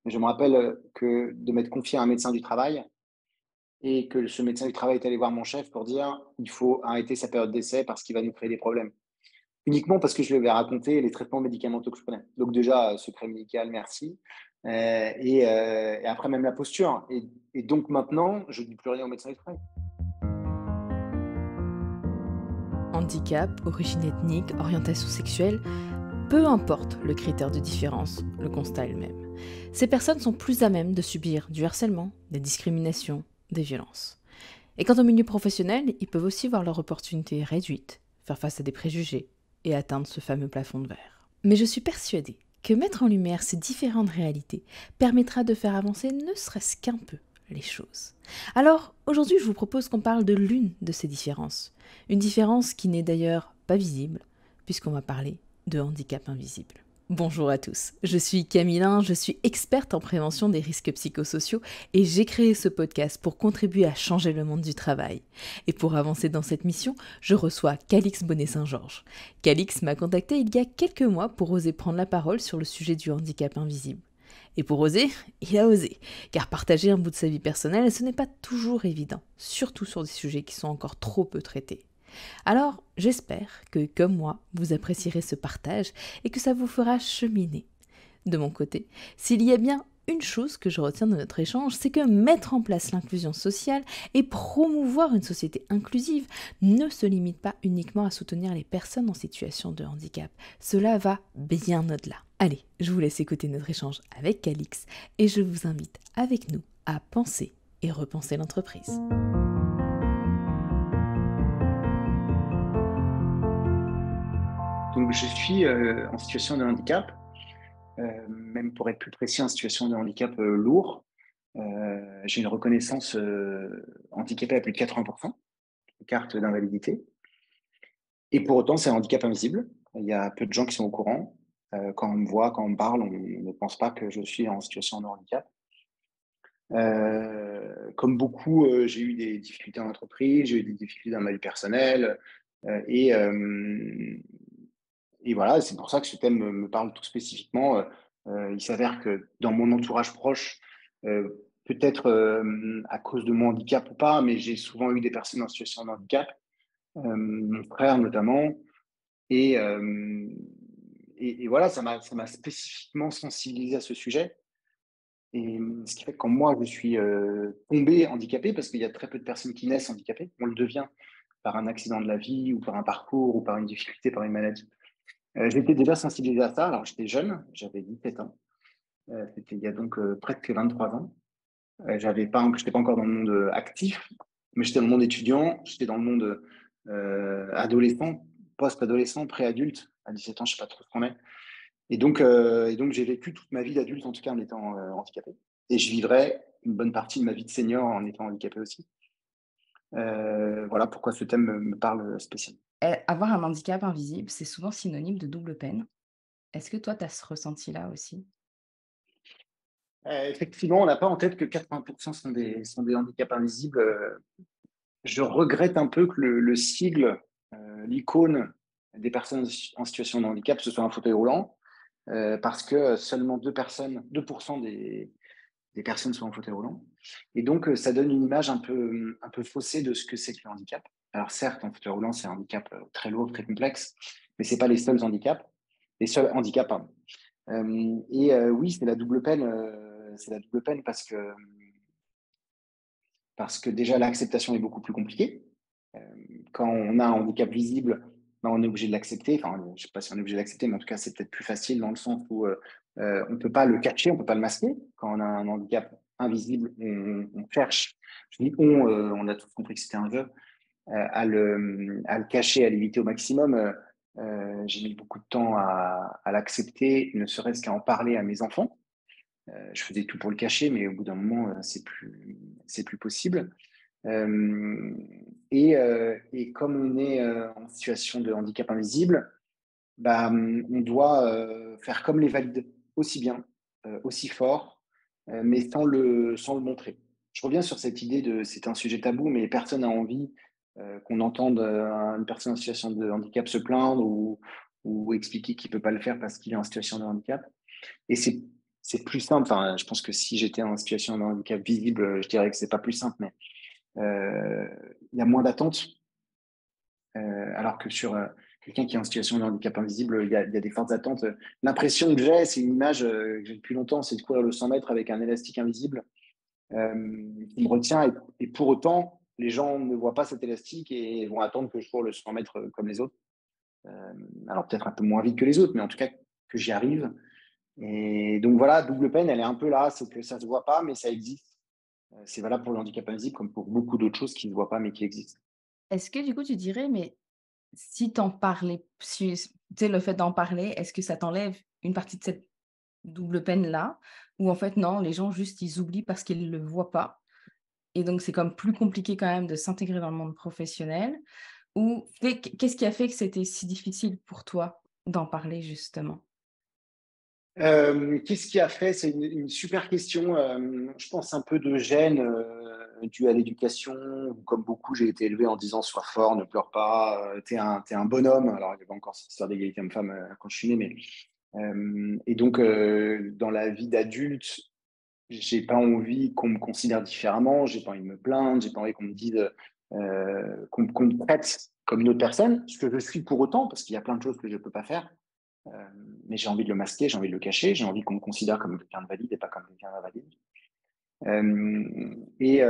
Je me rappelle que de m'être confié à un médecin du travail et que ce médecin du travail est allé voir mon chef pour dire: «Il faut arrêter sa période d'essai parce qu'il va nous créer des problèmes». Uniquement parce que je lui avais raconté les traitements médicamenteux que je prenais. Donc déjà, secret médical, merci, et après même la posture et donc maintenant, je dis plus rien au médecin du travail. Handicap, origine ethnique, orientation sexuelle, peu importe le critère de différence, le constat est le même. Ces personnes sont plus à même de subir du harcèlement, des discriminations, des violences. Et quant au milieu professionnel, ils peuvent aussi voir leurs opportunités réduites, faire face à des préjugés et atteindre ce fameux plafond de verre. Mais je suis persuadée que mettre en lumière ces différentes réalités permettra de faire avancer ne serait-ce qu'un peu les choses. Alors, aujourd'hui, je vous propose qu'on parle de l'une de ces différences. Une différence qui n'est d'ailleurs pas visible, puisqu'on va parler de handicap invisible. Bonjour à tous, je suis Camille, je suis experte en prévention des risques psychosociaux et j'ai créé ce podcast pour contribuer à changer le monde du travail. Et pour avancer dans cette mission, je reçois Calix Bonnet-Saint-Georges. Calix m'a contacté il y a quelques mois pour oser prendre la parole sur le sujet du handicap invisible. Et pour oser, il a osé, car partager un bout de sa vie personnelle, ce n'est pas toujours évident, surtout sur des sujets qui sont encore trop peu traités. Alors, j'espère que, comme moi, vous apprécierez ce partage et que ça vous fera cheminer. De mon côté, s'il y a bien une chose que je retiens de notre échange, c'est que mettre en place l'inclusion sociale et promouvoir une société inclusive ne se limite pas uniquement à soutenir les personnes en situation de handicap. Cela va bien au-delà. Allez, je vous laisse écouter notre échange avec Calix et je vous invite avec nous à penser et repenser l'entreprise. Donc je suis, en situation de handicap, même pour être plus précis, en situation de handicap, lourd. J'ai une reconnaissance, handicapé à plus de 80, carte d'invalidité et pour autant, c'est un handicap invisible. Il y a peu de gens qui sont au courant. Quand on me voit, quand on me parle, on ne pense pas que je suis en situation de handicap. Comme beaucoup, j'ai eu des difficultés en entreprise, j'ai eu des difficultés dans ma vie personnelle, et voilà, c'est pour ça que ce thème me parle tout spécifiquement. Il s'avère que dans mon entourage proche, peut-être, à cause de mon handicap ou pas, mais j'ai souvent eu des personnes en situation de handicap, mon frère notamment et hem et voilà, ça m'a spécifiquement sensibilisé à ce sujet et ce qui fait que quand moi je suis, tombé handicapé, parce qu'il y a très peu de personnes qui naissent handicapées, on le devient par un accident de la vie ou par un parcours ou par une difficulté, par une maladie. J'étais déjà sensibilisé à ça, alors j'étais jeune, j'avais 17 ans, c'était il y a donc, presque 23 ans. J'étais pas encore dans le monde, actif, mais j'étais dans le monde étudiant, j'étais dans le monde, adolescent, post-adolescent, pré-adulte. À 17 ans, je sais pas trop ce qu'on est et donc j'ai vécu toute ma vie d'adulte, en tout cas, en étant, handicapé et je vivrai une bonne partie de ma vie de senior en étant handicapé aussi. Voilà pourquoi ce thème me parle spécialement. Avoir un handicap invisible, c'est souvent synonyme de double peine. Est-ce que toi, tu as ce ressenti-là aussi? Effectivement, on n'a pas en tête que 80 sont des handicaps invisibles. Je regrette un peu que le sigle, l'icône des personnes en situation de handicap, ce soit un fauteuil roulant, parce que seulement 2% des personnes sont en fauteuil roulant et donc ça donne une image un peu faussée de ce que c'est que le handicap. Alors certes, un fauteuil roulant, c'est un handicap, très lourd, très complexe, mais c'est pas les seuls handicaps, pardon. Oui, c'est la double peine parce que déjà l'acceptation est beaucoup plus compliquée. Quand on a un handicap visible, ben, on est obligé de l'accepter. Enfin, je ne sais pas si on est obligé de l'accepter, mais en tout cas, c'est peut-être plus facile dans le sens où on ne peut pas le cacher, on ne peut pas le masquer. Quand on a un handicap invisible, on cherche, je dis on a tous compris que c'était un jeu, à le cacher, à l'éviter au maximum. J'ai mis beaucoup de temps à l'accepter, ne serait-ce qu'à en parler à mes enfants. Je faisais tout pour le cacher, mais au bout d'un moment, c'est plus possible. Euh, et comme on est en situation de handicap invisible, bah, on doit faire comme les valides, aussi bien, aussi fort, mais sans le montrer. Je reviens sur cette idée de c'est un sujet tabou, mais personne n'a envie qu'on entende une personne en situation de handicap se plaindre ou expliquer qu'il ne peut pas le faire parce qu'il est en situation de handicap. Et c'est c'est plus simple. Enfin, je pense que si j'étais en situation de handicap visible, je dirais que c'est pas plus simple, mais il y a moins d'attentes. Alors que sur quelqu'un qui est en situation de handicap invisible, il y a des fortes attentes. L'impression que j'ai, c'est une image que j'ai depuis longtemps, c'est de courir le 100 mètres avec un élastique invisible qui me retient. Et pour autant, les gens ne voient pas cet élastique et vont attendre que je cours le 100 mètres comme les autres. Alors peut-être un peu moins vite que les autres, mais en tout cas que j'y arrive. Et donc voilà, double peine, elle est un peu là, c'est que ça ne se voit pas, mais ça existe. C'est valable pour le handicap invisible comme pour beaucoup d'autres choses qui ne se voient pas, mais qui existent. Est-ce que du coup, tu dirais, mais si t'en parlais, si tu sais, le fait d'en parler, est-ce que ça t'enlève une partie de cette double peine-là? Ou en fait, non, les gens juste, ils oublient parce qu'ils le voient pas et donc c'est comme plus compliqué quand même de s'intégrer dans le monde professionnel? Ou qu'est-ce qui a fait que c'était si difficile pour toi d'en parler justement? Qu'est-ce qui a fait? C'est une super question. Je pense un peu de gêne dû à l'éducation. Comme beaucoup, j'ai été élevé en disant sois fort, ne pleure pas, t'es un bonhomme. Alors, il y avait encore cette histoire d'égalité homme-femme quand je suis né, mais et donc dans la vie d'adulte, j'ai pas envie qu'on me considère différemment, j'ai pas envie de me plaindre, j'ai pas envie qu'on me dise qu'on me traite comme une autre personne, ce que je suis pour autant, parce qu'il y a plein de choses que je peux pas faire. Mais j'ai envie de le masquer, j'ai envie de le cacher, j'ai envie qu'on me considère comme quelqu'un de valide et pas comme quelqu'un d'invalide. Et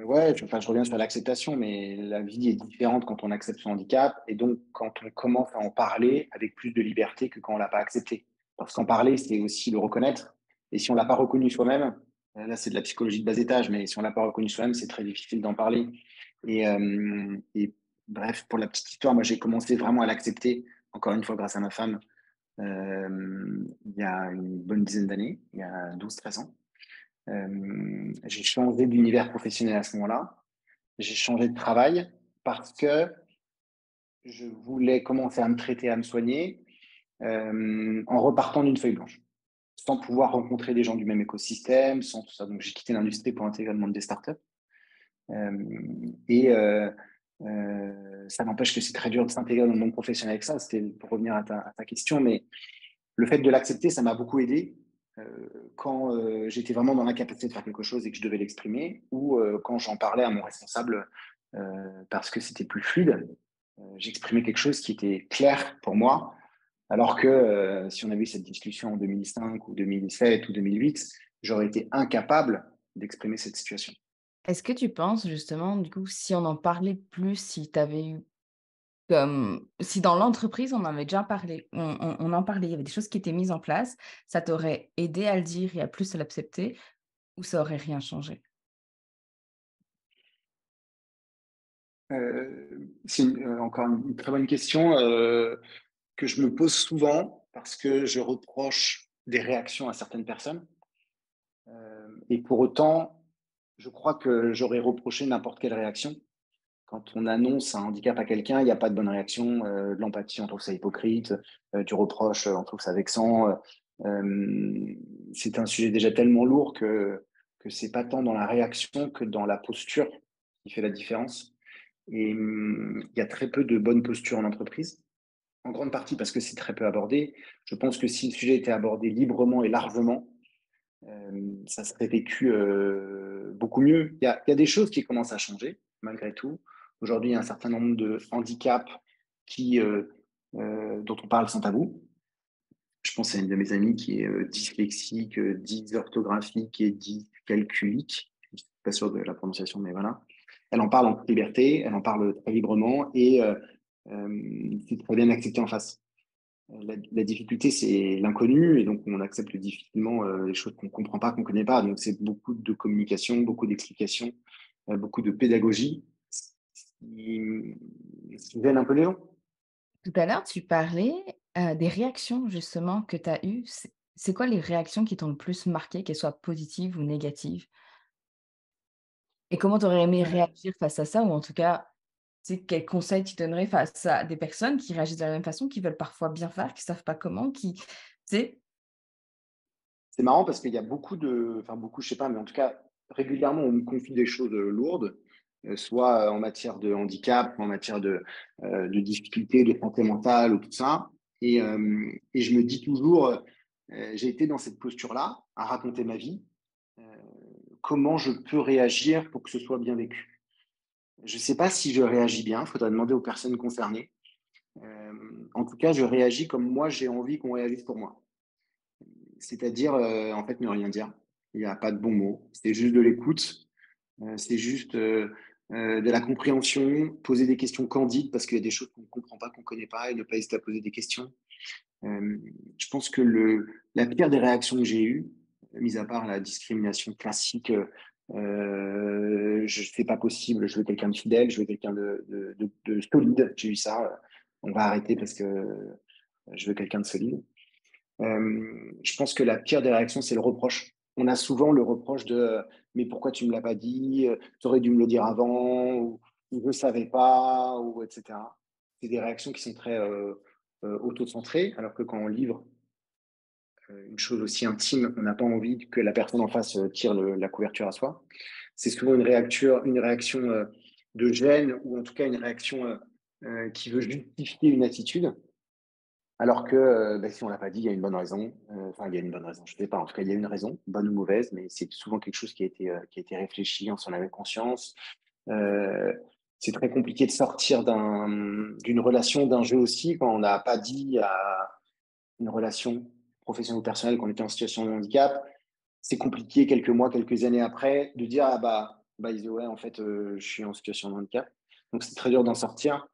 ouais, je reviens sur l'acceptation, mais la vie est différente quand on accepte son handicap et donc quand on commence à en parler avec plus de liberté que quand on l'a pas accepté. Parce qu'en parler, c'est aussi le reconnaître. Et si on l'a pas reconnu soi-même, là c'est de la psychologie de bas étage, mais si on l'a pas reconnu soi-même, c'est très difficile d'en parler. Et bref, pour la petite histoire, moi j'ai commencé vraiment à l'accepter, encore une fois grâce à ma femme, il y a une bonne dizaine d'années, il y a 12 13 ans. J'ai changé d'univers professionnel à ce moment-là. J'ai changé de travail parce que je voulais commencer à me traiter, à me soigner en repartant d'une feuille blanche, sans pouvoir rencontrer des gens du même écosystème, sans tout ça. Donc j'ai quitté l'industrie pour intégrer le monde des startups. Euh, et ça n'empêche que c'est très dur de s'intégrer dans le monde professionnel avec ça. C'était pour revenir à ta question, mais le fait de l'accepter, ça m'a beaucoup aidé quand j'étais vraiment dans l'incapacité de faire quelque chose et que je devais l'exprimer, ou quand j'en parlais à mon responsable parce que c'était plus fluide. J'exprimais quelque chose qui était clair pour moi, alors que si on avait eu cette discussion en 2005 ou 2007 ou 2008, j'aurais été incapable d'exprimer cette situation. Est-ce que tu penses justement, du coup, si on en parlait plus, si tu avais eu comme si dans l'entreprise, on en avait déjà parlé, on en parlait, il y avait des choses qui étaient mises en place, ça t'aurait aidé à le dire et à plus à l'accepter ou ça aurait rien changé? C'est encore une très bonne question que je me pose souvent parce que je reproche des réactions à certaines personnes. Et pour autant, je crois que j'aurais reproché n'importe quelle réaction. Quand on annonce un handicap à quelqu'un, il n'y a pas de bonne réaction. De l'empathie, on trouve ça hypocrite. Du reproche, on trouve ça vexant. C'est un sujet déjà tellement lourd que c'est pas tant dans la réaction que dans la posture qui fait la différence. Et il y a très peu de bonnes postures en entreprise, en grande partie parce que c'est très peu abordé. Je pense que si le sujet était abordé librement et largement, ça serait vécu beaucoup mieux. Il y a des choses qui commencent à changer, malgré tout. Aujourd'hui, il y a un certain nombre de handicaps dont on parle sans tabou. Je pense à une de mes amies qui est dyslexique, dysorthographique et dyscalculique. Je ne suis pas sûr de la prononciation, mais voilà. Elle en parle en toute liberté, elle en parle très librement et c'est très bien accepté en face. La difficulté, c'est l'inconnu, et donc on accepte difficilement les choses qu'on ne comprend pas, qu'on ne connaît pas. Donc c'est beaucoup de communication, beaucoup d'explications, beaucoup de pédagogie, ce qui gêne un peu les gens. Tout à l'heure, tu parlais, des réactions justement que tu as eues. C'est quoi les réactions qui t'ont le plus marqué, qu'elles soient positives ou négatives? Et comment tu aurais aimé réagir face à ça? Ou en tout cas, tu sais, quels conseils tu donnerais face à des personnes qui réagissent de la même façon, qui veulent parfois bien faire, qui savent pas comment, qui tu sais? C'est marrant parce qu'il y a enfin beaucoup, je sais pas, mais en tout cas, régulièrement, on me confie des choses lourdes, soit en matière de handicap, en matière de difficultés, de santé mentale ou tout ça. Et je me dis toujours, j'ai été dans cette posture-là, à raconter ma vie. Euh, Comment je peux réagir pour que ce soit bien vécu? Je ne sais pas si je réagis bien, il faudrait demander aux personnes concernées. Euh, En tout cas, je réagis comme moi, j'ai envie qu'on réagisse pour moi. C'est-à-dire, en fait, ne rien dire. Il n'y a pas de bons mots. C'est juste de l'écoute. C'est juste de la compréhension, poser des questions candides parce qu'il y a des choses qu'on ne comprend pas, qu'on ne connaît pas et ne pas hésiter à poser des questions. Euh, je pense que la pire des réactions que j'ai eues, mis à part la discrimination classique, c'est pas possible, je veux quelqu'un de fidèle, je veux quelqu'un de solide. J'ai eu ça. On va arrêter parce que je veux quelqu'un de solide. Je pense que la pire des réactions, c'est le reproche. On a souvent le reproche de mais pourquoi tu ne me l'as pas dit, tu aurais dû me le dire avant, ou je ne savais pas, ou etc. C'est des réactions qui sont très auto-centrées, alors que quand on livre une chose aussi intime, on n'a pas envie que la personne en face tire la couverture à soi. C'est souvent une réaction de gêne, ou en tout cas une réaction qui veut justifier une attitude. Alors que si on ne l'a pas dit, il y a une bonne raison. Enfin, il y a une bonne raison, je ne sais pas. En tout cas, il y a une raison, bonne ou mauvaise, mais c'est souvent quelque chose qui a été réfléchi, on s'en avait conscience. Euh, c'est très compliqué de sortir d'une relation, d'un jeu aussi, quand on n'a pas dit à une relation professionnelle ou personnelle qu'on était en situation de handicap. C'est compliqué quelques mois, quelques années après, de dire, ah ouais, en fait, je suis en situation de handicap. Donc, c'est très dur d'en sortir.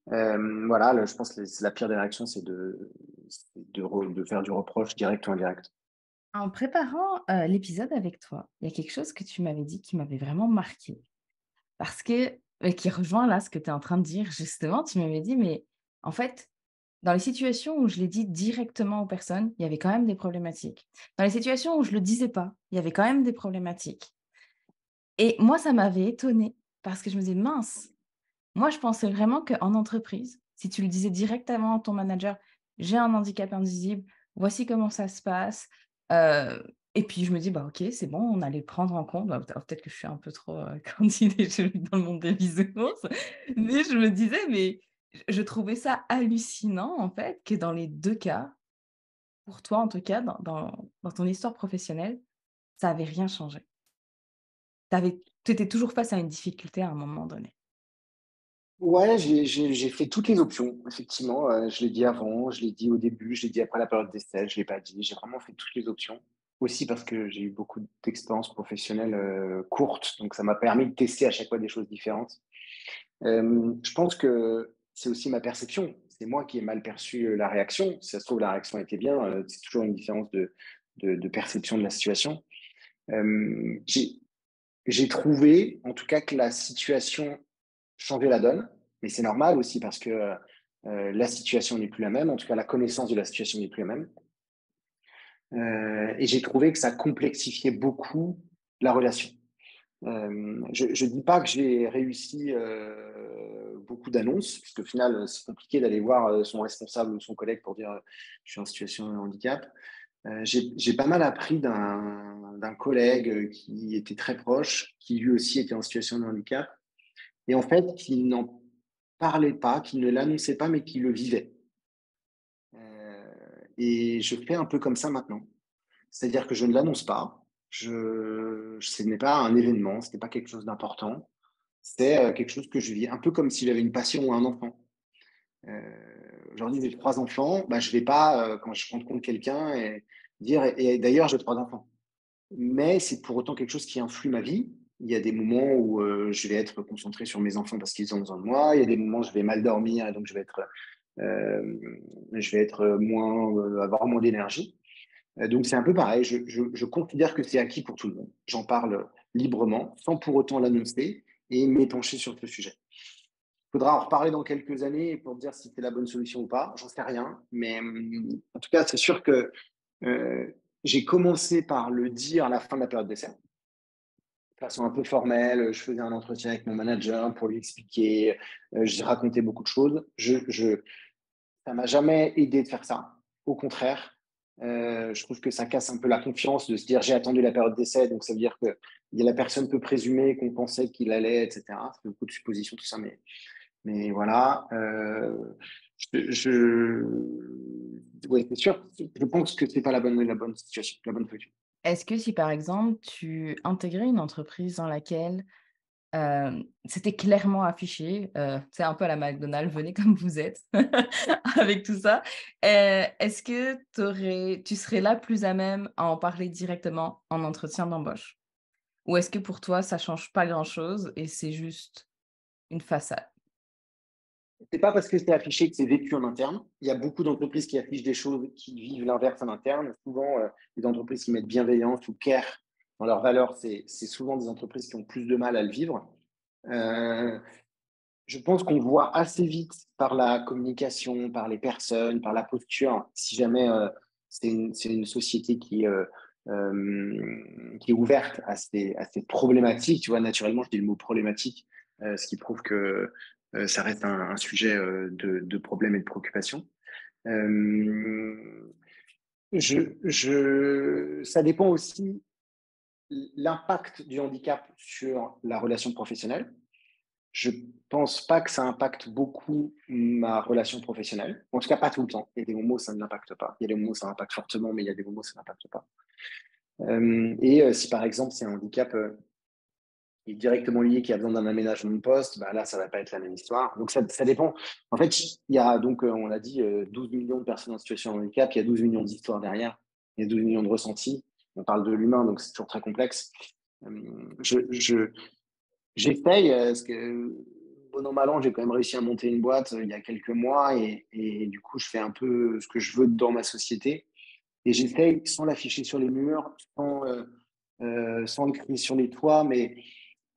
Voilà, je pense que la pire des réactions, de faire du reproche direct ou indirect. En préparant l'épisode avec toi, il y a quelque chose que tu m'avais dit qui m'avait vraiment marqué. Parce que, qui rejoint là ce que tu es en train de dire, justement, tu m'avais dit, mais en fait, dans les situations où je l'ai dit directement aux personnes, il y avait quand même des problématiques. Dans les situations où je ne le disais pas, il y avait quand même des problématiques. Et moi, ça m'avait étonnée parce que je me disais, mince, moi, je pensais vraiment qu'en entreprise, si tu le disais directement à ton manager, j'ai un handicap invisible, voici comment ça se passe. Et puis, je me dis, bah, ok, c'est bon, on allait le prendre en compte. Bah, peut-être que je suis un peu trop candide et je suis dans le monde des bisounours. Mais je me disais, mais je trouvais ça hallucinant, en fait, que dans les deux cas, pour toi en tout cas, dans ton histoire professionnelle, ça n'avait rien changé. Tu étais toujours face à une difficulté à un moment donné. Ouais, j'ai fait toutes les options, effectivement. Je l'ai dit avant, je l'ai dit au début, je l'ai dit après la période d'essai, je ne l'ai pas dit. J'ai vraiment fait toutes les options. Aussi parce que j'ai eu beaucoup d'expériences professionnelles courtes, donc ça m'a permis de tester à chaque fois des choses différentes. Je pense que c'est aussi ma perception. C'est moi qui ai mal perçu la réaction. Si ça se trouve, la réaction était bien. C'est toujours une différence de perception de la situation. Euh, j'ai j'ai trouvé, en tout cas, que la situation changeait la donne, mais c'est normal aussi parce que la situation n'est plus la même, en tout cas, la connaissance de la situation n'est plus la même. Et j'ai trouvé que ça complexifiait beaucoup la relation. Je ne dis pas que j'ai réussi beaucoup d'annonces, parce qu'au final, c'est compliqué d'aller voir son responsable ou son collègue pour dire je suis en situation de handicap. J'ai pas mal appris d'un collègue qui était très proche, qui lui aussi était en situation de handicap, et en fait, qui n'en parlait pas, qui ne l'annonçait pas, mais qui le vivait. Et je fais un peu comme ça maintenant. C'est-à-dire que je ne l'annonce pas, ce n'est pas un événement, ce n'est pas quelque chose d'important, c'est quelque chose que je vis, un peu comme si j'avais une passion ou un enfant. Euh, Aujourd'hui, j'ai trois enfants, bah, je ne vais pas, quand je rencontre quelqu'un, et dire, et d'ailleurs, j'ai trois enfants. Mais c'est pour autant quelque chose qui influe ma vie. Il y a des moments où je vais être concentré sur mes enfants parce qu'ils ont besoin de moi. Il y a des moments où je vais mal dormir et donc euh, je vais être avoir moins d'énergie. Donc c'est un peu pareil. Je considère que c'est acquis pour tout le monde. J'en parle librement, sans pour autant l'annoncer et m'épancher sur ce sujet. Il faudra en reparler dans quelques années pour dire si c'est la bonne solution ou pas. J'en sais rien. Mais en tout cas, c'est sûr que euh, j'ai commencé par le dire à la fin de la période d'essai, de façon un peu formelle. Je faisais un entretien avec mon manager pour lui expliquer. J'ai raconté beaucoup de choses. Ça m'a jamais aidé de faire ça. Au contraire, je trouve que ça casse un peu la confiance de se dire j'ai attendu la période d'essai, donc ça veut dire que la personne peut présumer qu'on pensait qu'il allait, etc. C'est beaucoup de suppositions, tout ça, mais voilà. Oui, c'est sûr. Je pense que c'est pas la bonne situation, la bonne solution. Est-ce que si, par exemple, tu intégrais une entreprise dans laquelle, c'était clairement affiché, c'est un peu à la McDonald's, venez comme vous êtes, avec tout ça, est-ce que tu serais là plus à même à en parler directement en entretien d'embauche? Ou est-ce que pour toi, ça change pas grand-chose et c'est juste une façade? C'est pas parce que c'est affiché que c'est vécu en interne. Il y a beaucoup d'entreprises qui affichent des choses qui vivent l'inverse en interne. Souvent, les entreprises qui mettent bienveillance ou care dans leurs valeurs, c'est souvent des entreprises qui ont plus de mal à le vivre. Euh, je pense qu'on voit assez vite par la communication, par les personnes, par la posture, si jamais c'est une société qui est ouverte à ces problématiques. Tu vois, naturellement, je dis le mot problématique, ce qui prouve que ça reste un sujet de problème et de préoccupation. Euh, ça dépend aussi l'impact du handicap sur la relation professionnelle. Je pense pas que ça impacte beaucoup ma relation professionnelle. En tout cas, pas tout le temps. Il y a des moments où ça ne l'impacte pas. Il y a des moments où ça impacte fortement, mais il y a des moments où ça n'impacte pas. Si par exemple c'est un handicap qui est directement lié, qui a besoin d'un aménagement de poste, bah là, ça va pas être la même histoire. Donc ça dépend. En fait, il y a donc, on l'a dit, 12 millions de personnes en situation de handicap, il y a 12 millions d'histoires derrière, il y a 12 millions de ressentis. On parle de l'humain, donc c'est toujours très complexe. Je, je, J'essaye, parce que bon an, mal an, j'ai quand même réussi à monter une boîte il y a quelques mois et du coup, je fais un peu ce que je veux dans ma société. Et j'essaye, sans l'afficher sur les murs, sans le crier sur les toits, mais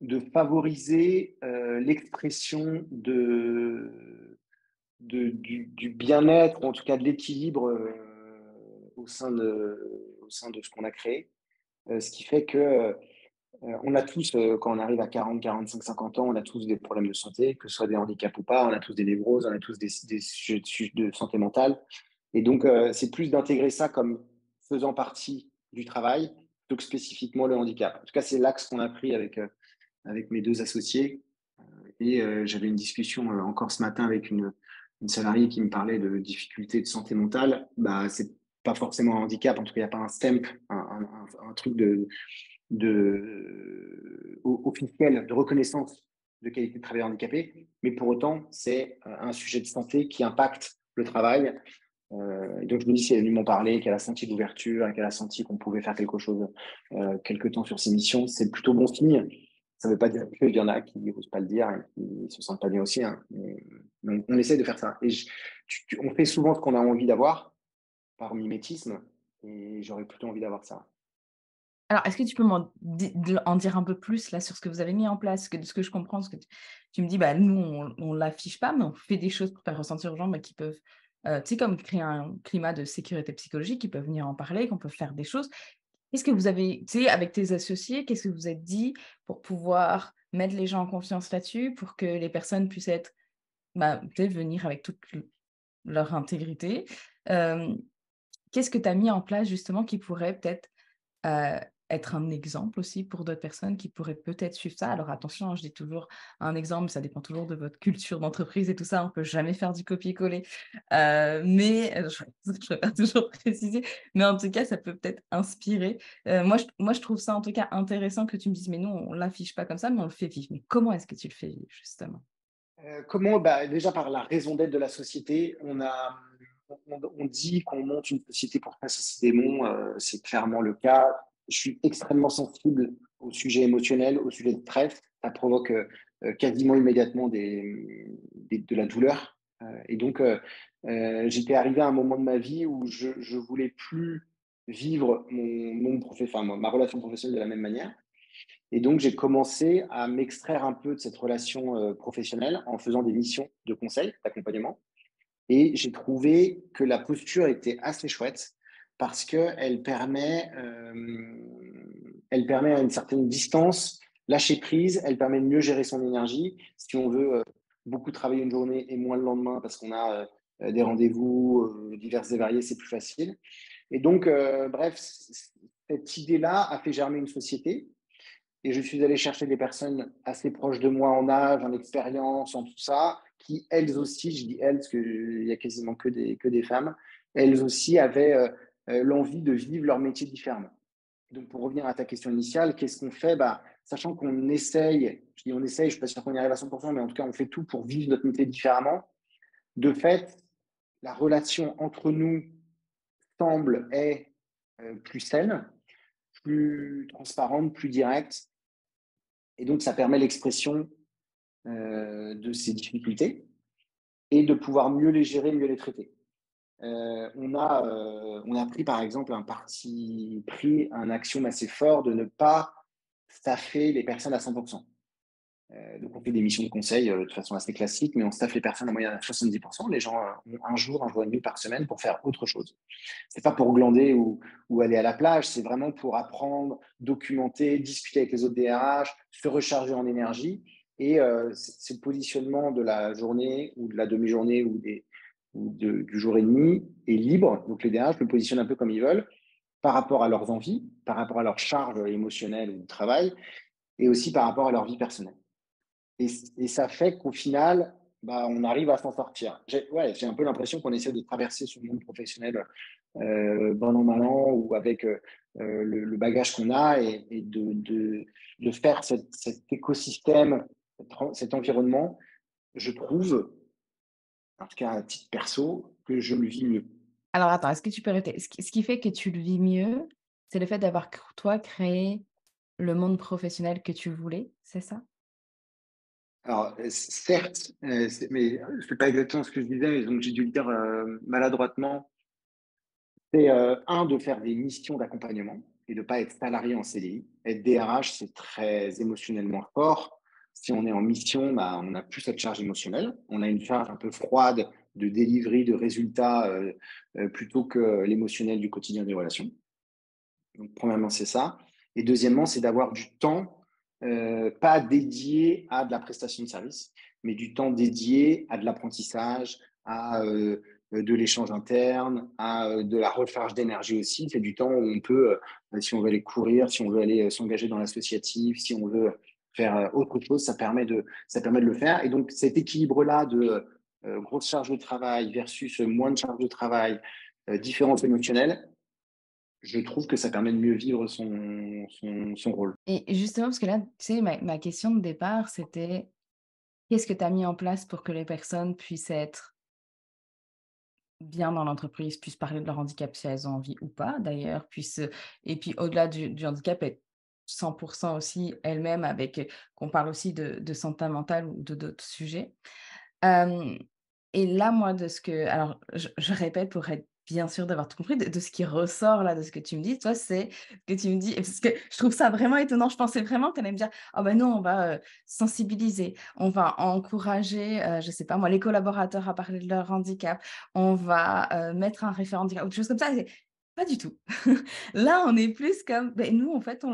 de favoriser l'expression du bien-être, ou en tout cas de l'équilibre au sein de ce qu'on a créé. Ce qui fait que on a tous, quand on arrive à 40, 45, 50 ans, on a tous des problèmes de santé, que ce soit des handicaps ou pas, on a tous des névroses, on a tous des sujets de santé mentale. Et donc, c'est plus d'intégrer ça comme faisant partie du travail, plutôt que spécifiquement le handicap. En tout cas, c'est l'axe qu'on a pris avec mes deux associés. Et j'avais une discussion encore ce matin avec une salariée qui me parlait de difficultés de santé mentale. Bah, c'est pas forcément un handicap, en tout cas, il n'y a pas un stamp, un truc officiel de reconnaissance de qualité de travailleur handicapé, mais pour autant, c'est un sujet de santé qui impacte le travail. Et donc, je me dis, si elle est venue m'en parler, qu'elle a senti l'ouverture et qu'elle a senti qu'on pouvait faire quelque chose quelque temps sur ses missions, c'est plutôt bon signe. Ça ne veut pas dire qu'il y en a qui n'osent pas le dire et qui ne se sentent pas bien aussi. Hein. Donc, on essaie de faire ça. Et on fait souvent ce qu'on a envie d'avoir par mimétisme, et j'aurais plutôt envie d'avoir ça. Alors, est-ce que tu peux en dire un peu plus là sur ce que vous avez mis en place? Que de ce que je comprends, ce que tu me dis, bah, nous, on l'affiche pas, mais on fait des choses pour faire ressentir aux gens, bah, qui peuvent, tu sais, comme créer un climat de sécurité psychologique, qui peuvent venir en parler, qu'on peut faire des choses. Qu'est-ce que vous avez, tu sais, avec tes associés, qu'est-ce que vous êtes dit pour pouvoir mettre les gens en confiance là-dessus, pour que les personnes puissent être, bah, peut-être venir avec toute leur intégrité? Hem, Qu'est-ce que tu as mis en place justement qui pourrait peut-être Heu, être un exemple aussi pour d'autres personnes qui pourraient peut-être suivre ça. Alors attention, hein, je dis toujours un exemple, ça dépend toujours de votre culture d'entreprise et tout ça, on peut jamais faire du copier-coller. Je préfère toujours préciser, mais en tout cas, ça peut peut-être inspirer. Moi, je trouve ça en tout cas intéressant que tu me dises: «Mais nous, on l'affiche pas comme ça, mais on le fait vivre». Mais comment est-ce que tu le fais vivre justement? Comment? Bah, déjà par la raison d'être de la société, on dit qu'on monte une société pour chasser ses démons, c'est clairement le cas. Je suis extrêmement sensible au sujet émotionnel, au sujet de stress. Ça provoque quasiment immédiatement de la douleur. Et donc, j'étais arrivé à un moment de ma vie où je voulais plus vivre enfin, ma relation professionnelle de la même manière. Et donc, j'ai commencé à m'extraire un peu de cette relation professionnelle en faisant des missions de conseil, d'accompagnement. Et j'ai trouvé que la posture était assez chouette parce elle permet à une certaine distance, lâcher prise, elle permet de mieux gérer son énergie. Si on veut beaucoup travailler une journée et moins le lendemain parce qu'on a des rendez-vous divers et variés, c'est plus facile. Et donc, bref, cette idée-là a fait germer une société et je suis allé chercher des personnes assez proches de moi en âge, en expérience, en tout ça, qui, elles aussi, je dis elles parce qu'il y a quasiment que des femmes, elles aussi avaient l'envie de vivre leur métier différemment. Donc, pour revenir à ta question initiale, qu'est-ce qu'on fait? Sachant qu'on essaye, je dis on essaye, je ne suis pas sûr qu'on y arrive à 100%, mais en tout cas, on fait tout pour vivre notre métier différemment. De fait, la relation entre nous semble être plus saine, plus transparente, plus directe. Et donc, ça permet l'expression de ces difficultés et de pouvoir mieux les gérer, mieux les traiter. On a pris, par exemple, un axiome assez fort de ne pas staffer les personnes à 100%. Donc, on fait des missions de conseil de façon assez classique, mais on staffe les personnes en moyenne à 70%. Les gens ont un jour et demi par semaine pour faire autre chose. C'est pas pour glander ou aller à la plage, c'est vraiment pour apprendre, documenter, discuter avec les autres DRH, se recharger en énergie. Et c'est le positionnement de la journée ou de la demi-journée du jour et demi est libre. Donc, les DRH le positionnent un peu comme ils veulent par rapport à leurs envies, par rapport à leur charge émotionnelle ou de travail, et aussi par rapport à leur vie personnelle. Et ça fait qu'au final, on arrive à s'en sortir. J'ai un peu l'impression qu'on essaie de traverser ce monde professionnel bon an, mal an, ou avec le bagage qu'on a et de faire cet écosystème, cet environnement, je trouve, en tout cas à titre perso, que je le vis mieux. Alors attends, est-ce que tu peux répéter? Ce qui fait que tu le vis mieux, c'est le fait d'avoir toi créé le monde professionnel que tu voulais, c'est ça? Alors, certes, mais je ne fais pas exactement ce que je disais, donc j'ai dû le dire maladroitement. C'est de faire des missions d'accompagnement et de ne pas être salarié en CDI. Être DRH, c'est très émotionnellement fort. Si on est en mission, on n'a plus cette charge émotionnelle. On a une charge un peu froide de delivery, de résultats, plutôt que l'émotionnel du quotidien des relations. Donc, premièrement, c'est ça. Et deuxièmement, c'est d'avoir du temps, pas dédié à de la prestation de service, mais du temps dédié à de l'apprentissage, à de l'échange interne, à de la recharge d'énergie aussi. C'est du temps où on peut, si on veut aller courir, si on veut aller s'engager dans l'associatif, si on veut faire autre chose, ça permet de le faire. Et donc, cet équilibre-là de grosse charge de travail versus moins de charge de travail, différence émotionnelle, je trouve que ça permet de mieux vivre son rôle. Et justement, parce que là, tu sais, ma question de départ, c'était: qu'est-ce que tu as mis en place pour que les personnes puissent être bien dans l'entreprise, puissent parler de leur handicap si elles ont envie ou pas d'ailleurs, et puis au-delà du handicap, être 100% aussi elles-mêmes avec, qu'on parle aussi de santé mentale ou de d'autres sujets. Hem Et là, moi, alors je répète pour être bien sûre d'avoir tout compris, de ce qui ressort là, de ce que tu me dis, toi, c'est que tu me dis, parce que je trouve ça vraiment étonnant. Je pensais vraiment que tu allais me dire: «Ah ben non, on va, sensibiliser, on va encourager, je sais pas moi, les collaborateurs à parler de leur handicap, on va, mettre un référent handicap», ou des choses comme ça. Et pas du tout. Là, on est plus comme, beh, nous, en fait,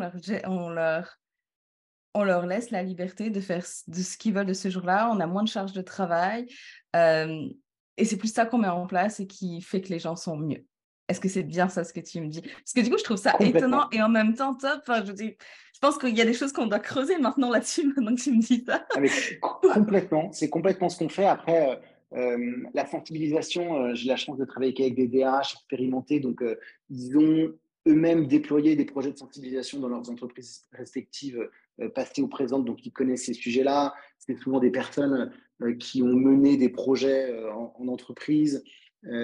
on leur laisse la liberté de faire de ce qu'ils veulent de ce jour-là. On a moins de charge de travail, hem et c'est plus ça qu'on met en place et qui fait que les gens sont mieux. Est-ce que c'est bien ça ce que tu me dis? Parce que du coup, je trouve ça étonnant Complètement. et en même temps top. Enfin, je dis, je pense qu'il y a des choses qu'on doit creuser maintenant là-dessus, maintenant que tu me dis ça. Ah, mais complètement, c'est complètement ce qu'on fait. Après, la sensibilisation, j'ai la chance de travailler avec des DRH expérimentés, donc ils ont eux-mêmes déployé des projets de sensibilisation dans leurs entreprises respectives, passées ou présentes, donc ils connaissent ces sujets-là. C'est souvent des personnes qui ont mené des projets en entreprise.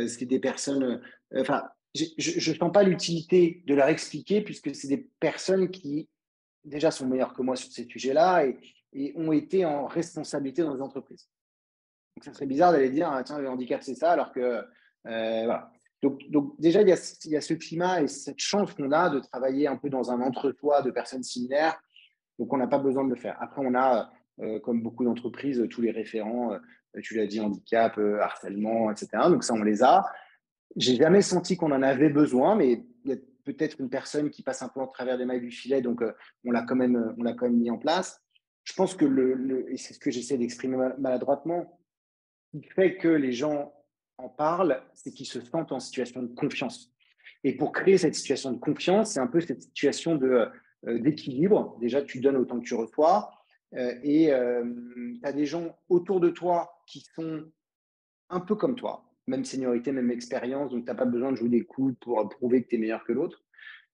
C'est des personnes, enfin, je ne sens pas l'utilité de leur expliquer puisque c'est des personnes qui déjà sont meilleures que moi sur ces sujets-là et ont été en responsabilité dans les entreprises. Donc, ça serait bizarre d'aller dire, ah, tiens, le handicap, c'est ça, alors que, voilà. Donc déjà, il y a ce climat et cette chance qu'on a de travailler un peu dans un entre-soi de personnes similaires. Donc, on n'a pas besoin de le faire. Après, on a, comme beaucoup d'entreprises, tous les référents, tu l'as dit, handicap, harcèlement, etc. Donc, ça, on les a. J'ai jamais senti qu'on en avait besoin, mais il y a peut-être une personne qui passe un peu en travers des mailles du filet, donc on l'a quand même mis en place. Je pense que et c'est ce que j'essaie d'exprimer maladroitement, ce qui fait que les gens en parlent, c'est qu'ils se sentent en situation de confiance. Et pour créer cette situation de confiance, c'est un peu cette situation d'équilibre. Déjà, tu donnes autant que tu reçois. et tu as des gens autour de toi qui sont un peu comme toi, même seniorité, même expérience, donc tu as pas besoin de jouer des coudes pour prouver que tu es meilleur que l'autre.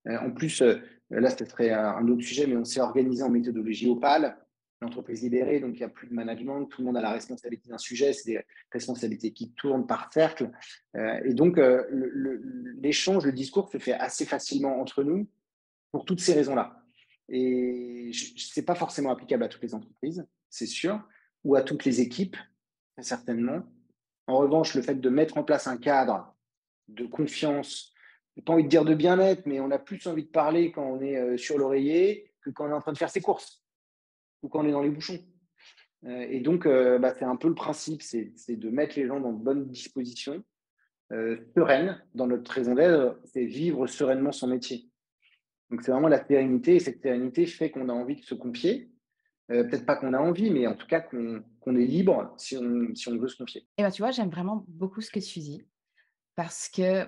En plus, là, ce serait un autre sujet, mais on s'est organisé en méthodologie Opal, l'entreprise libérée, donc il n'y a plus de management, tout le monde a la responsabilité d'un sujet, c'est des responsabilités qui tournent par cercle. Et donc, l'échange, le discours se fait assez facilement entre nous pour toutes ces raisons-là. Et ce n'est pas forcément applicable à toutes les entreprises, c'est sûr, ou à toutes les équipes, très certainement. En revanche, le fait de mettre en place un cadre de confiance, j'ai pas envie de dire de bien-être, mais on a plus envie de parler quand on est sur l'oreiller que quand on est en train de faire ses courses ou quand on est dans les bouchons. Et donc, c'est un peu le principe, c'est de mettre les gens dans de bonnes dispositions, sereines. Dans notre raison d'être, c'est vivre sereinement son métier. Donc, c'est vraiment la sérénité, et cette sérénité fait qu'on a envie de se confier. Peut-être pas qu'on a envie, mais en tout cas qu'on est libre si on veut se confier. Et ben, tu vois, j'aime vraiment beaucoup ce que tu dis parce que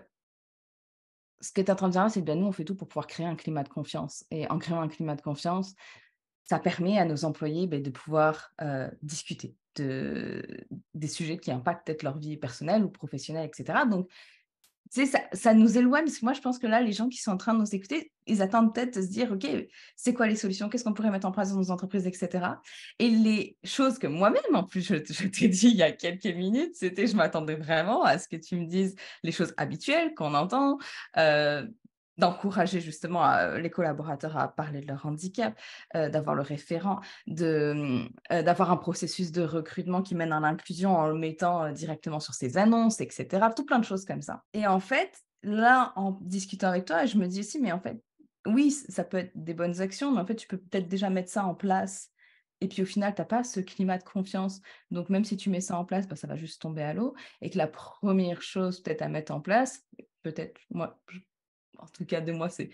ce que tu es en train de dire là, c'est que ben, nous, on fait tout pour pouvoir créer un climat de confiance. Et en créant un climat de confiance, ça permet à nos employés de pouvoir discuter des sujets qui impactent peut-être leur vie personnelle ou professionnelle, etc. Donc, tu sais, ça nous éloigne, parce que moi, je pense que là, les gens qui sont en train de nous écouter, ils attendent peut-être de se dire: «OK, c'est quoi les solutions? Qu'est-ce qu'on pourrait mettre en place dans nos entreprises?» et cetera. Et les choses que moi-même, en plus, je t'ai dit il y a quelques minutes, c'était je m'attendais vraiment à ce que tu me dises les choses habituelles qu'on entend, heu, d'encourager justement les collaborateurs à parler de leur handicap, d'avoir le référent, d'avoir un processus de recrutement qui mène à l'inclusion en le mettant, directement sur ses annonces et cetera. Tout plein de choses comme ça. Et en fait, là, en discutant avec toi, je me dis aussi, mais en fait, oui, ça peut être des bonnes actions, mais en fait, tu peux peut-être déjà mettre ça en place et puis au final, tu as pas ce climat de confiance. Donc même si tu mets ça en place, ça va juste tomber à l'eau et que la première chose peut-être à mettre en place, peut-être moi, en tout cas de moi, c'est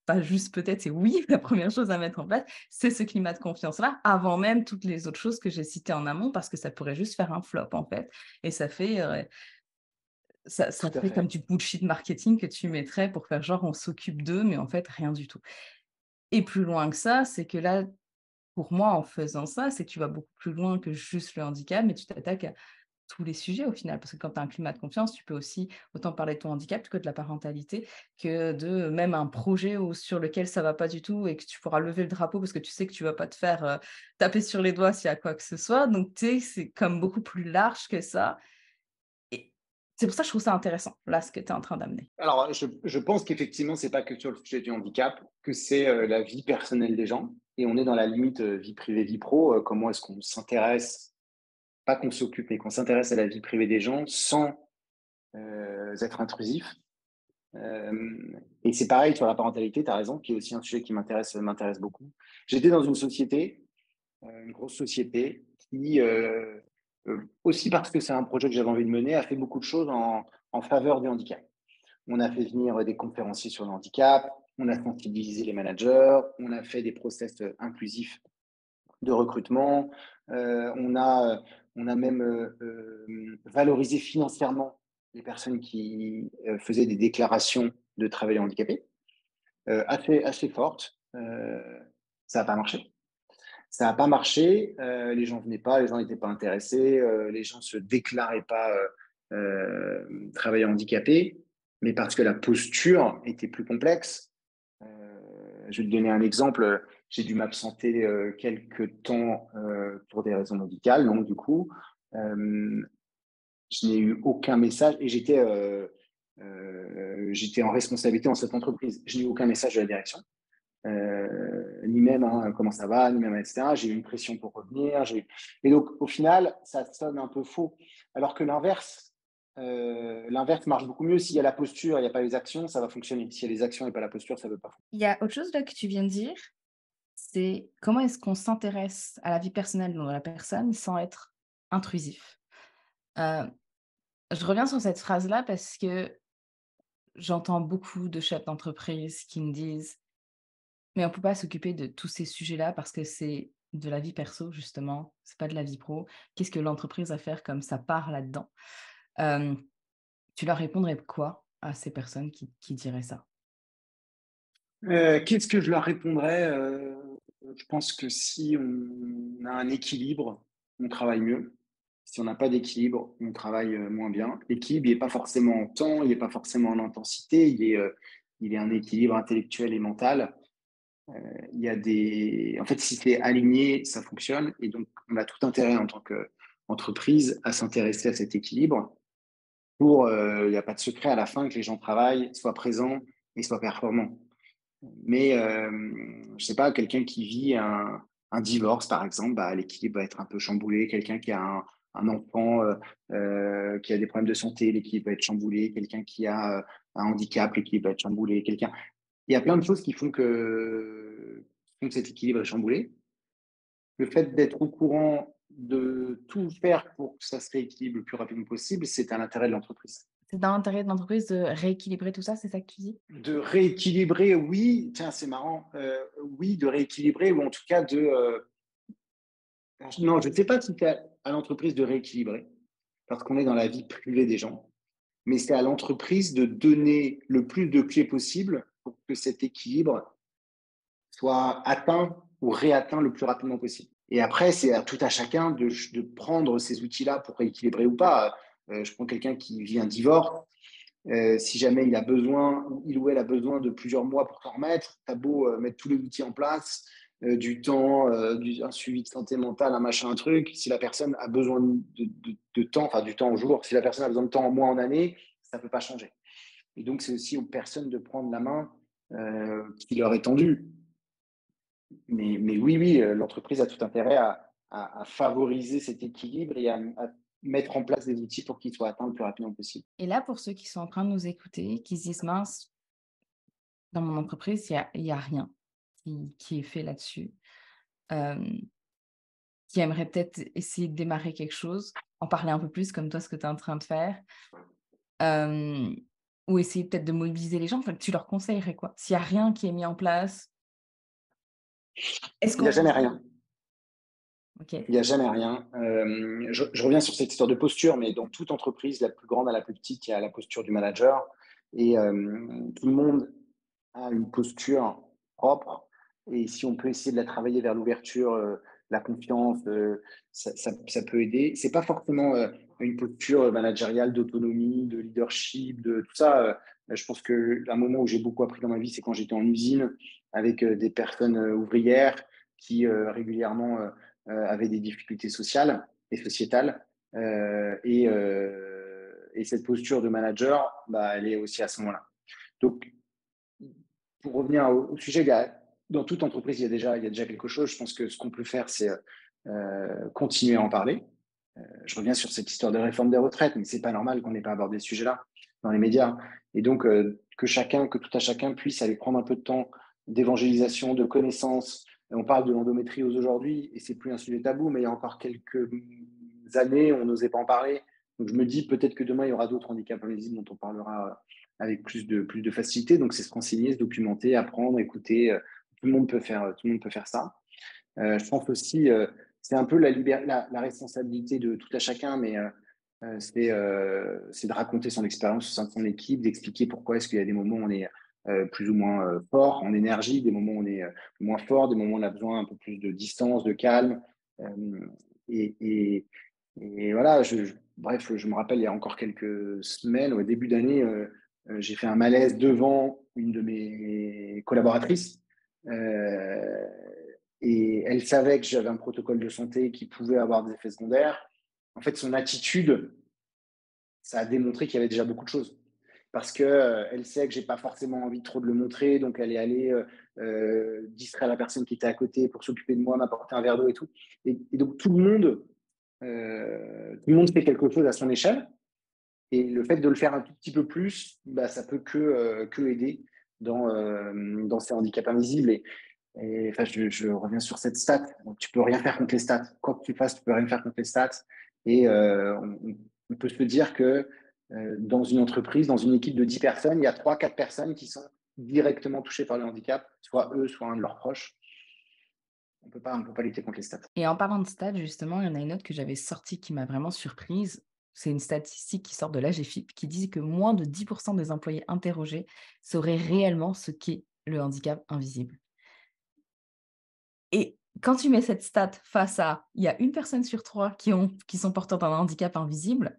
pas juste peut-être, c'est oui, la première chose à mettre en place, c'est ce climat de confiance-là, avant même toutes les autres choses que j'ai citées en amont, parce que ça pourrait juste faire un flop, en fait. Et ça Tout à fait comme fait. du bullshit marketing que tu mettrais pour faire genre on s'occupe d'eux, mais en fait, rien du tout. Et plus loin que ça, c'est que là, pour moi, en faisant ça, c'est que tu vas beaucoup plus loin que juste le handicap, mais tu t'attaques à tous les sujets au final. Parce que quand tu as un climat de confiance, tu peux aussi autant parler de ton handicap que de la parentalité, que de même un projet sur lequel ça va pas du tout et que tu pourras lever le drapeau parce que tu sais que tu vas pas te faire taper sur les doigts s'il y a quoi que ce soit. Donc, tu sais, c'est comme beaucoup plus large que ça. Et c'est pour ça que je trouve ça intéressant, là, ce que tu es en train d'amener. Alors, je pense qu'effectivement, c'est pas que sur le sujet du handicap, que c'est la vie personnelle des gens. Et on est dans la limite vie privée, vie pro. Comment est-ce qu'on s'intéresse, pas qu'on s'occupe, mais qu'on s'intéresse à la vie privée des gens sans être intrusif. Euh, et c'est pareil sur la parentalité, tu as raison, qui est aussi un sujet qui m'intéresse beaucoup. J'étais dans une société, une grosse société, qui, aussi parce que c'est un projet que j'avais envie de mener, a fait beaucoup de choses en faveur du handicap. On a fait venir des conférenciers sur le handicap, on a sensibilisé les managers, on a fait des process inclusifs de recrutement, on a même valorisé financièrement les personnes qui faisaient des déclarations de travailleurs handicapés, assez fortes. Ça n'a pas marché. Ça n'a pas marché, les gens venaient pas, les gens n'étaient pas intéressés, les gens se déclaraient pas travailleurs handicapés, mais parce que la posture était plus complexe. Je vais te donner un exemple. J'ai dû m'absenter quelques temps pour des raisons médicales, donc du coup, je n'ai eu aucun message et j'étais en responsabilité dans cette entreprise. Je n'ai eu aucun message de la direction. Ni même comment ça va, ni même etc. J'ai eu une pression pour revenir. Et donc, au final, ça sonne un peu faux. Alors que l'inverse marche beaucoup mieux. S'il y a la posture, il n'y a pas les actions, ça va fonctionner. S'il y a les actions et pas la posture, ça ne veut pas fonctionner. Il y a autre chose là que tu viens de dire, c'est comment est-ce qu'on s'intéresse à la vie personnelle de la personne sans être intrusif. Euh, je reviens sur cette phrase-là parce que j'entends beaucoup de chefs d'entreprise qui me disent: «Mais on peut pas s'occuper de tous ces sujets-là parce que c'est de la vie perso justement, c'est pas de la vie pro. Qu'est-ce que l'entreprise a à faire comme ça part là-dedans?» Hem, Tu leur répondrais quoi à ces personnes qui diraient ça? Qu'est-ce que je leur répondrais Je pense que si on a un équilibre, on travaille mieux. Si on n'a pas d'équilibre, on travaille moins bien. L'équilibre, il n'est pas forcément en temps, il n'est pas forcément en intensité, il est un équilibre intellectuel et mental. En fait, si c'est aligné, ça fonctionne. Et donc, on a tout intérêt en tant qu'entreprise à s'intéresser à cet équilibre il n'y a pas de secret à la fin que les gens travaillent, soient présents et soient performants. Mais je sais pas, quelqu'un qui vit un divorce, par exemple, bah, l'équilibre va être un peu chamboulé. Quelqu'un qui a un enfant qui a des problèmes de santé, l'équilibre va être chamboulé. Quelqu'un qui a un handicap, l'équilibre va être chamboulé. Il y a plein de choses qui font que cet équilibre est chamboulé. Le fait d'être au courant de tout faire pour que ça se rééquilibre le plus rapidement possible, c'est à l'intérêt de l'entreprise. C'est dans l'intérêt de l'entreprise de rééquilibrer tout ça, c'est ça que tu dis? De rééquilibrer, oui, tiens, c'est marrant, oui, de rééquilibrer ou en tout cas non, je ne sais pas si c'est à l'entreprise de rééquilibrer, parce qu'on est dans la vie privée des gens, mais c'est à l'entreprise de donner le plus de clés possible pour que cet équilibre soit atteint ou réatteint le plus rapidement possible. Et après, c'est à tout à chacun de prendre ces outils-là pour rééquilibrer ou pas. Je prends quelqu'un qui vit un divorce. Si jamais il ou elle a besoin de plusieurs mois pour s'en remettre, t'as beau mettre tous les outils en place, du temps, un suivi de santé mentale, un machin, un truc. Si la personne a besoin de temps, enfin du temps au jour, si la personne a besoin de temps en mois, en année, ça ne peut pas changer. Et donc, c'est aussi aux personnes de prendre la main qui leur est tendue. Mais oui, oui, l'entreprise a tout intérêt à favoriser cet équilibre et à mettre en place des outils pour qu'il soit atteint le plus rapidement possible. Et là, pour ceux qui sont en train de nous écouter, qui se disent: «Mince, dans mon entreprise, il y a rien qui est fait là-dessus», hem, qui aimeraient peut-être essayer de démarrer quelque chose, en parler un peu plus comme toi, ce que tu es en train de faire, hem, ou essayer peut-être de mobiliser les gens, enfin, tu leur conseillerais quoi? S'il y a rien qui est mis en place, est-ce Il n'y a qu'on jamais rien. OK. Il n'y a jamais rien. Je reviens sur cette histoire de posture, mais dans toute entreprise, la plus grande à la plus petite, il y a la posture du manager. Et tout le monde a une posture propre. Et si on peut essayer de la travailler vers l'ouverture, la confiance, ça peut aider. C'est pas forcément une posture managériale d'autonomie, de leadership, de tout ça. Je pense que un moment où j'ai beaucoup appris dans ma vie, c'est quand j'étais en usine avec des personnes ouvrières qui régulièrement avaient des difficultés sociales et sociétales. Et cette posture de manager, bah, elle est aussi à ce moment-là. Donc, pour revenir au sujet, dans toute entreprise, il y a déjà quelque chose. Je pense que ce qu'on peut faire, c'est continuer à en parler. Je reviens sur cette histoire de réforme des retraites, mais c'est pas normal qu'on n'ait pas abordé ce sujet-là dans les médias. Et donc, que tout à chacun puisse aller prendre un peu de temps d'évangélisation, de connaissances. On parle de l'endométriose aujourd'hui, et c'est plus un sujet tabou, mais il y a encore quelques années, on n'osait pas en parler. Donc, je me dis peut-être que demain, il y aura d'autres handicaps invisibles dont on parlera avec plus de facilité. Donc, c'est se renseigner, se documenter, apprendre, écouter. Tout le monde peut faire ça. Je pense aussi, c'est un peu la responsabilité de tout à chacun, mais c'est de raconter son expérience au sein de son équipe, d'expliquer pourquoi est-ce qu'il y a des moments où on est plus ou moins fort en énergie, des moments où on est moins fort, des moments où on a besoin un peu plus de distance, de calme. Euh, et, et, et voilà, bref, je me rappelle, il y a encore quelques semaines, au début d'année, j'ai fait un malaise devant une de mes collaboratrices. Euh, et elle savait que j'avais un protocole de santé qui pouvait avoir des effets secondaires. En fait, son attitude, ça a démontré qu'il y avait déjà beaucoup de choses. Parce que elle sait que j'ai pas forcément envie trop de le montrer, donc elle est allée distraire la personne qui était à côté pour s'occuper de moi, m'apporter un verre d'eau et tout. Et donc tout le monde fait quelque chose à son échelle. Et le fait de le faire un tout petit peu plus, bah, ça peut que aider dans ces handicaps invisibles. Et enfin, je reviens sur cette stat. Donc, tu peux rien faire contre les stats. Quoi que tu fasses, tu peux rien faire contre les stats. Et on peut se dire que dans une entreprise, dans une équipe de 10 personnes, il y a 3 4 personnes qui sont directement touchées par le handicap, soit eux, soit un de leurs proches. On peut pas lutter contre les stats. Et en parlant de stats, justement, il y en a une autre que j'avais sortie qui m'a vraiment surprise. C'est une statistique qui sort de l'AGEFIP qui dit que moins de 10 des employés interrogés sauraient réellement ce qu'est le handicap invisible. Et quand tu mets cette stat face à, il y a une personne sur 3 qui sont porteurs d'un handicap invisible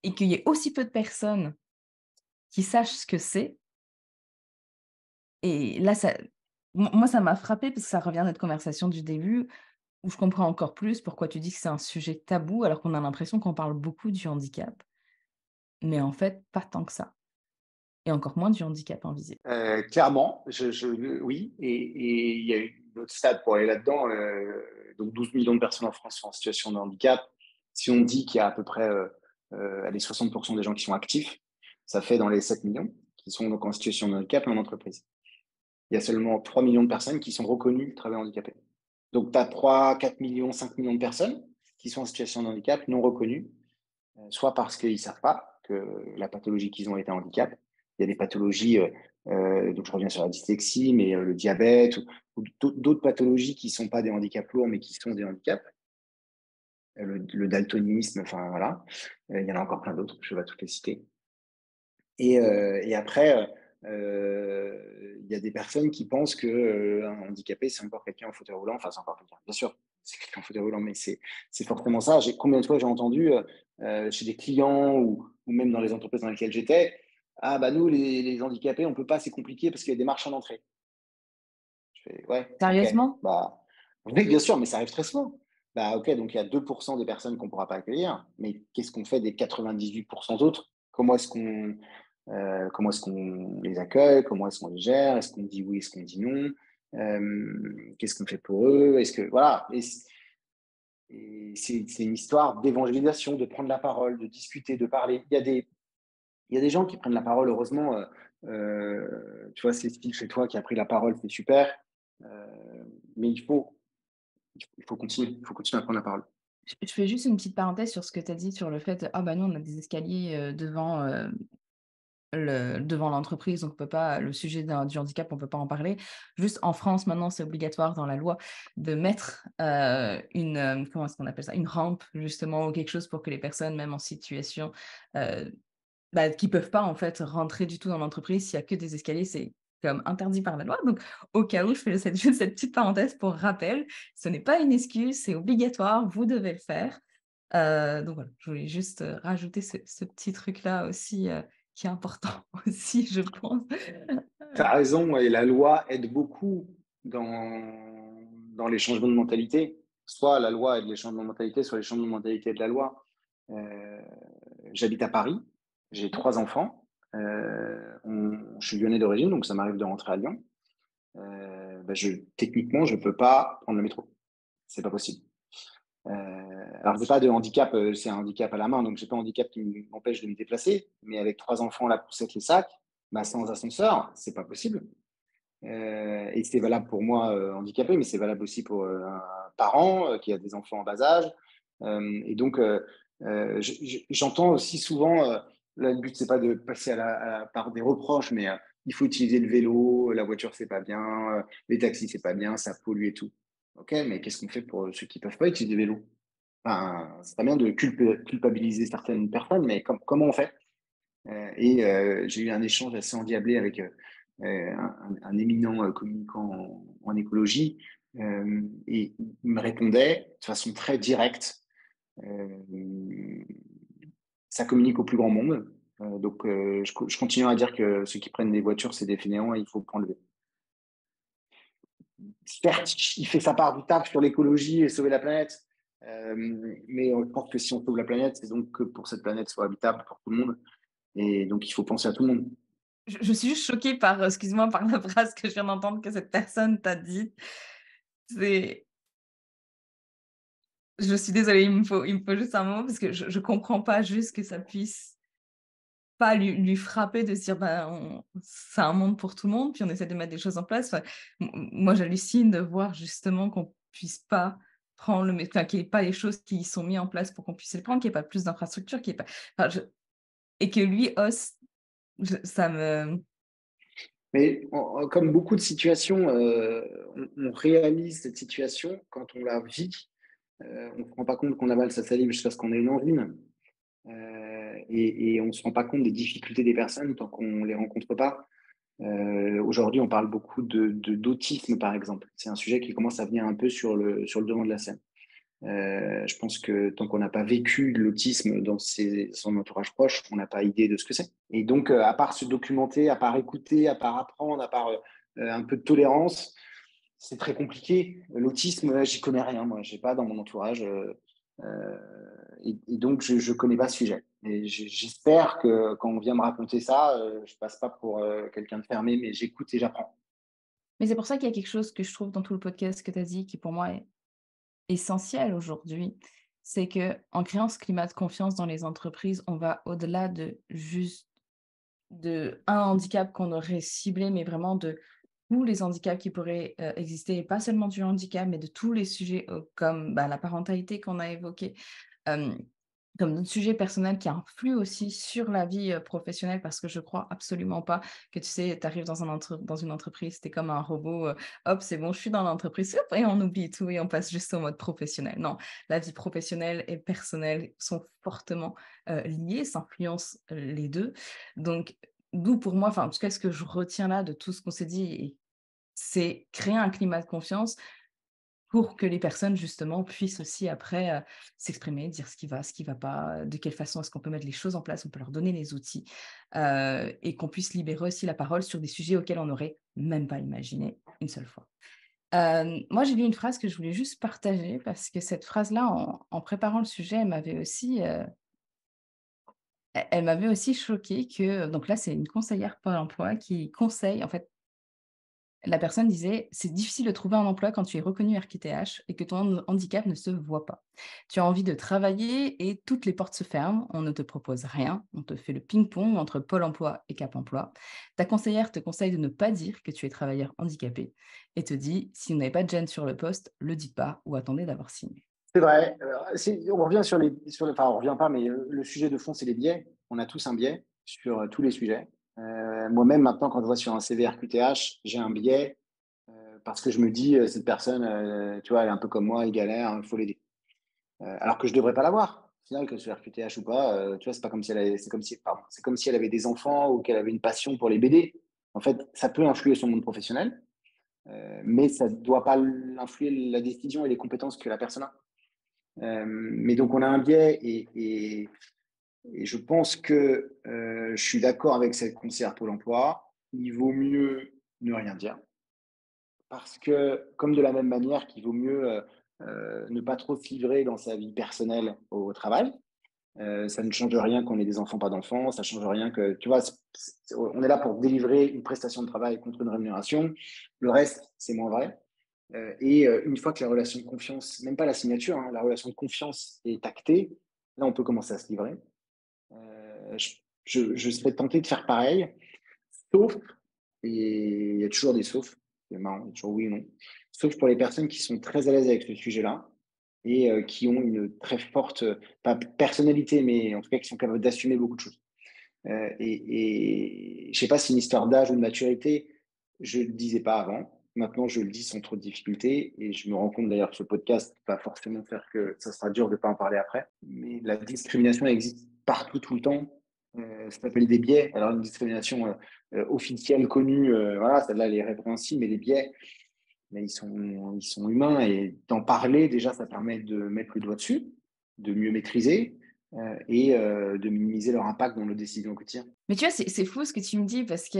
et qu'il y ait aussi peu de personnes qui sachent ce que c'est, et là, moi, ça m'a frappée parce que ça revient à notre conversation du début où je comprends encore plus pourquoi tu dis que c'est un sujet tabou alors qu'on a l'impression qu'on parle beaucoup du handicap, mais en fait, pas tant que ça, et encore moins du handicap invisible. Clairement, oui, et il y a une autre stat pour aller là-dedans. Donc 12 millions de personnes en France sont en situation de handicap. Si on dit qu'il y a à peu près allez, 60% des gens qui sont actifs, ça fait dans les 7 millions qui sont donc en situation de handicap et en entreprise. Il y a seulement 3 millions de personnes qui sont reconnues travailleurs handicapés. Donc tu as 3, 4 millions, 5 millions de personnes qui sont en situation de handicap non reconnues, soit parce qu'ils ne savent pas que la pathologie qu'ils ont est un handicap. Il y a des pathologies, donc je reviens sur la dyslexie, mais le diabète ou d'autres pathologies qui ne sont pas des handicaps lourds, mais qui sont des handicaps. Le daltonisme, enfin voilà. Il y en a encore plein d'autres, je ne vais pas toutes les citer. Et après, il y a des personnes qui pensent qu'un handicapé, c'est encore quelqu'un en fauteuil roulant. Enfin, c'est encore quelqu'un, bien sûr, c'est quelqu'un en fauteuil roulant, mais c'est forcément ça. Combien de fois j'ai entendu chez des clients ou même dans les entreprises dans lesquelles j'étais, ah bah nous, les handicapés, on ne peut pas, c'est compliqué parce qu'il y a des marches en entrée. Je fais, ouais, ok. Sérieusement? Bah, oui, bien sûr, mais ça arrive très souvent. Bah, ok, donc il y a 2% des personnes qu'on ne pourra pas accueillir, mais qu'est-ce qu'on fait des 98% d'autres? Comment est-ce qu'on les accueille? Comment est-ce qu'on les gère? Est-ce qu'on dit oui? Est-ce qu'on dit non? Qu'est-ce qu'on fait pour eux? Est-ce que voilà. Et c'est une histoire d'évangélisation, de prendre la parole, de discuter, de parler. Il y a des gens qui prennent la parole, heureusement. Tu vois, c'est Steve chez toi qui a pris la parole, c'est super. Mais il faut continuer. Il faut continuer à prendre la parole. Je fais juste une petite parenthèse sur ce que tu as dit sur le fait, ah bah nous on a des escaliers devant l'entreprise, donc on peut pas, le sujet du handicap, on peut pas en parler. Juste en France, maintenant, c'est obligatoire dans la loi de mettre comment est-ce qu'on appelle ça? Une rampe, justement, ou quelque chose pour que les personnes, même en situation, euh, qui peuvent pas, en fait, rentrer du tout dans l'entreprise, s'il y a que des escaliers, c'est comme interdit par la loi. Donc, au cas où, je fais juste cette petite parenthèse pour rappel, ce n'est pas une excuse, c'est obligatoire, vous devez le faire. Donc voilà, je voulais juste rajouter ce petit truc-là aussi, qui est important aussi, je pense. Tu as raison, et la loi aide beaucoup dans les changements de mentalité. Soit la loi aide les changements de mentalité, soit les changements de mentalité de la loi. Euh, J'habite à Paris, j'ai 3 enfants. Je suis lyonnais d'origine, donc ça m'arrive de rentrer à Lyon. Techniquement, je ne peux pas prendre le métro. C'est pas possible. Alors, j'ai pas de handicap, c'est un handicap à la main, donc j'ai pas un handicap qui m'empêche de me déplacer. Mais avec 3 enfants, la poussette, les sacs, bah, sans ascenseur, c'est pas possible. Et c'est valable pour moi handicapé, mais c'est valable aussi pour un parent qui a des enfants en bas âge. Et donc, j'entends aussi souvent, là, le but, c'est pas de passer par des reproches, mais il faut utiliser le vélo, la voiture, c'est pas bien, les taxis, c'est pas bien, ça pollue et tout. Ok, mais qu'est-ce qu'on fait pour ceux qui peuvent pas utiliser le vélo? Enfin, c'est pas bien de culpabiliser certaines personnes, mais comment on fait? J'ai eu un échange assez endiablé avec un éminent communicant en écologie, et il me répondait de façon très directe. euh, Ça communique au plus grand monde. Donc, je continue à dire que ceux qui prennent des voitures, c'est des fainéants et il faut prendre le. Certes, il fait sa part du taf sur l'écologie et sauver la planète. Mais je pense que si on sauve la planète, c'est donc que pour cette planète soit habitable pour tout le monde. Et donc, il faut penser à tout le monde. Je suis juste choquée par, excuse-moi, par la phrase que je viens d'entendre que cette personne t'a dit. C'est Je suis désolée, il me faut juste un moment parce que je comprends pas juste que ça puisse pas lui frapper de se dire: «Bah, c'est un monde pour tout le monde», puis on essaie de mettre des choses en place. Enfin, moi, j'hallucine de voir justement qu'on puisse pas prendre enfin, qu'il y ait pas les choses qui sont mises en place pour qu'on puisse les prendre, qu'il y ait pas plus d'infrastructures, qu'il y ait pas enfin, et que lui ose, ça me Mais comme beaucoup de situations, on réalise cette situation quand on la vit. On ne se rend pas compte qu'on avale sa salive jusqu'à ce qu'on ait une envie. Et on ne se rend pas compte des difficultés des personnes tant qu'on ne les rencontre pas. Aujourd'hui, on parle beaucoup d'autisme, par exemple. C'est un sujet qui commence à venir un peu sur le devant de la scène. Je pense que tant qu'on n'a pas vécu l'autisme dans son entourage proche, on n'a pas idée de ce que c'est. Et donc, à part se documenter, à part écouter, à part apprendre, à part un peu de tolérance, c'est très compliqué. L'autisme, j'y connais rien, moi. J'ai pas dans mon entourage. Et donc, je ne connais pas ce sujet. Et j'espère que quand on vient me raconter ça, je passe pas pour quelqu'un de fermé, mais j'écoute et j'apprends. Mais c'est pour ça qu'il y a quelque chose que je trouve dans tout le podcast que tu as dit qui pour moi est essentiel aujourd'hui. C'est que en créant ce climat de confiance dans les entreprises, on va au-delà de juste de un handicap qu'on aurait ciblé, mais vraiment de tous les handicaps qui pourraient, exister et pas seulement du handicap, mais de tous les sujets, comme, bah, la parentalité qu'on a évoqué, hem, comme d'autres sujets personnels qui influent aussi sur la vie, professionnelle parce que je crois absolument pas que, tu sais, tu arrives dans une entreprise, tu es comme un robot, «Hop, c'est bon, je suis dans l'entreprise, hop» et on oublie tout et on passe juste au mode professionnel. Non, la vie professionnelle et personnelle sont fortement, liées, s'influencent, les 2. Donc d'où pour moi, enfin, en tout cas, ce que je retiens là de tout ce qu'on s'est dit et c'est créer un climat de confiance pour que les personnes justement puissent aussi après, s'exprimer, dire ce qui va pas, de quelle façon est-ce qu'on peut mettre les choses en place, on peut leur donner les outils, et qu'on puisse libérer aussi la parole sur des sujets auxquels on n'aurait même pas imaginé une seule fois. Moi, j'ai lu une phrase que je voulais juste partager parce que cette phrase-là, en préparant le sujet, elle m'avait aussi choquée que donc là, c'est une conseillère Pôle emploi qui conseille en fait. La personne disait: «C'est difficile de trouver un emploi quand tu es reconnu RQTH et que ton handicap ne se voit pas. Tu as envie de travailler et toutes les portes se ferment. On ne te propose rien. On te fait le ping-pong entre Pôle emploi et Cap emploi. Ta conseillère te conseille de ne pas dire que tu es travailleur handicapé et te dit: "Si vous n'avez pas de gêne sur le poste, le dites pas ou attendez d'avoir signé"». C'est vrai. On revient enfin, on revient pas, mais le sujet de fond, c'est les biais. On a tous un biais sur tous les sujets. Moi-même, maintenant, quand je vois sur un CV RQTH, j'ai un biais parce que je me dis, cette personne, tu vois, elle est un peu comme moi, elle galère, il faut l'aider. Alors que je devrais pas l'avoir. Au final, que ce soit RQTH ou pas, tu vois, c'est pas comme si c'est comme si elle avait des enfants ou qu'elle avait une passion pour les BD. En fait, ça peut influer sur le monde professionnel, mais ça ne doit pas influer la décision et les compétences que la personne a. Mais donc, on a un biais et je pense que je suis d'accord avec cette conseillère Pôle emploi. Il vaut mieux ne rien dire parce que, comme de la même manière qu'il vaut mieux ne pas trop se livrer dans sa vie personnelle au travail, ça ne change rien qu'on ait des enfants, pas d'enfants, ça ne change rien que, tu vois, on est là pour délivrer une prestation de travail contre une rémunération. Le reste, c'est moins vrai. Une fois que la relation de confiance, même pas la signature, hein, la relation de confiance est actée, là, on peut commencer à se livrer. Je serais tenté de faire pareil, sauf, et il y a toujours des saufs, c'est marrant, il y a toujours oui ou non, sauf pour les personnes qui sont très à l'aise avec ce sujet-là et qui ont une très forte, pas personnalité, mais en tout cas qui sont capables d'assumer beaucoup de choses. Je ne sais pas si c'est une histoire d'âge ou de maturité, je ne le disais pas avant. Maintenant, je le dis sans trop de difficulté et je me rends compte d'ailleurs que ce podcast va forcément faire que ça sera dur de ne pas en parler après. Mais la discrimination existe partout, tout le temps. Ça s'appelle des biais. Alors, une discrimination officielle, connue, voilà, celle-là, elle est répréhensible, mais les biais, mais ils sont humains et d'en parler, déjà, ça permet de mettre le doigt dessus, de mieux maîtriser de minimiser leur impact dans nos décisions au quotidien. Mais tu vois, c'est fou ce que tu me dis parce que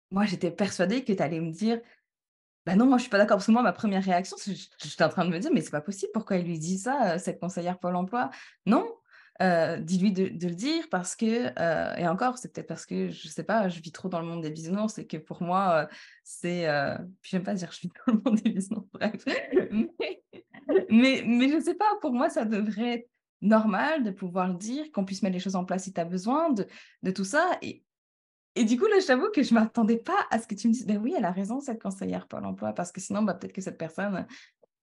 moi, j'étais persuadée que tu allais me dire: «Bah non, moi je suis pas d'accord». Parce que moi, ma première réaction, c'est j'étais en train de me dire: «Mais c'est pas possible, pourquoi il lui dit ça, cette conseillère Pôle emploi?» Non, dis-lui de le dire parce que, et encore, c'est peut-être parce que, je sais pas, je vis trop dans le monde des bisounours et que pour moi, puis j'aime pas dire je vis dans le monde des bisounours, bref. Mais mais je sais pas, pour moi, ça devrait être normal de pouvoir dire, qu'on puisse mettre les choses en place si tu as besoin de tout ça et du coup, là, je t'avoue que je m'attendais pas à ce que tu me dises: «Beh oui, elle a raison cette conseillère Pôle emploi», parce que sinon, bah, peut-être que cette personne,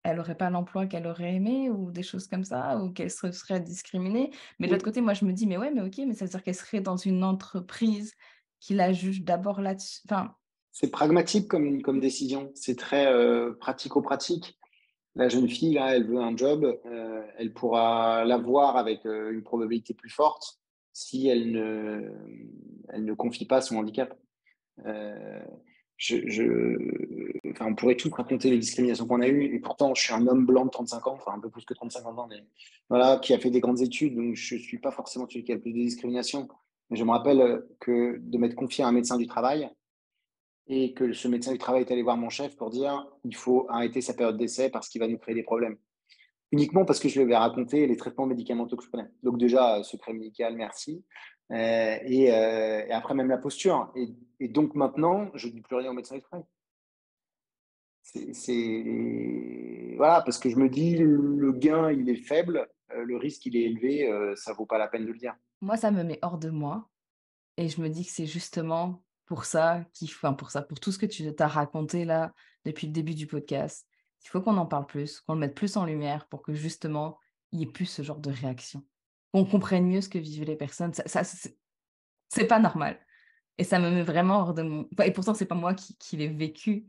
elle aurait pas l'emploi qu'elle aurait aimé ou des choses comme ça ou qu'elle serait discriminée. Mais de l'autre Oui, côté, moi, je me dis: «Mais ouais, mais OK, mais ça veut dire qu'elle serait dans une entreprise qui la juge d'abord là-dessus». Enfin, c'est pragmatique comme décision. C'est très pratico-pratique. La jeune fille, là, elle veut un job. Elle pourra l'avoir avec une probabilité plus forte si elle ne confie pas son handicap. Euh, enfin, on pourrait tout raconter les discriminations qu'on a eues, et pourtant, je suis un homme blanc de 35 ans, enfin un peu plus que 35 ans, mais voilà, qui a fait des grandes études, donc je ne suis pas forcément celui qui a le plus de discrimination. Mais je me rappelle que de m'être confié à un médecin du travail, et que ce médecin du travail est allé voir mon chef pour dire il faut arrêter sa période d'essai parce qu'il va nous créer des problèmes. Uniquement parce que je lui avais raconté les traitements médicamenteux que je prenais. Donc déjà, secret médical, merci. Et après, même la posture. Et donc maintenant, je ne dis plus rien au médecin du travail. Voilà, parce que je me dis, le gain, il est faible, le risque, il est élevé, ça ne vaut pas la peine de le dire. Moi, ça me met hors de moi et je me dis que c'est justement pour ça pour tout ce que tu t'as raconté là depuis le début du podcast, il faut qu'on en parle plus, qu'on le mette plus en lumière pour que justement, il y ait plus ce genre de réaction. Qu'on comprenne mieux ce que vivent les personnes. Ça c'est pas normal et ça me met vraiment hors de mon et pourtant c'est pas moi qui l'ai vécu,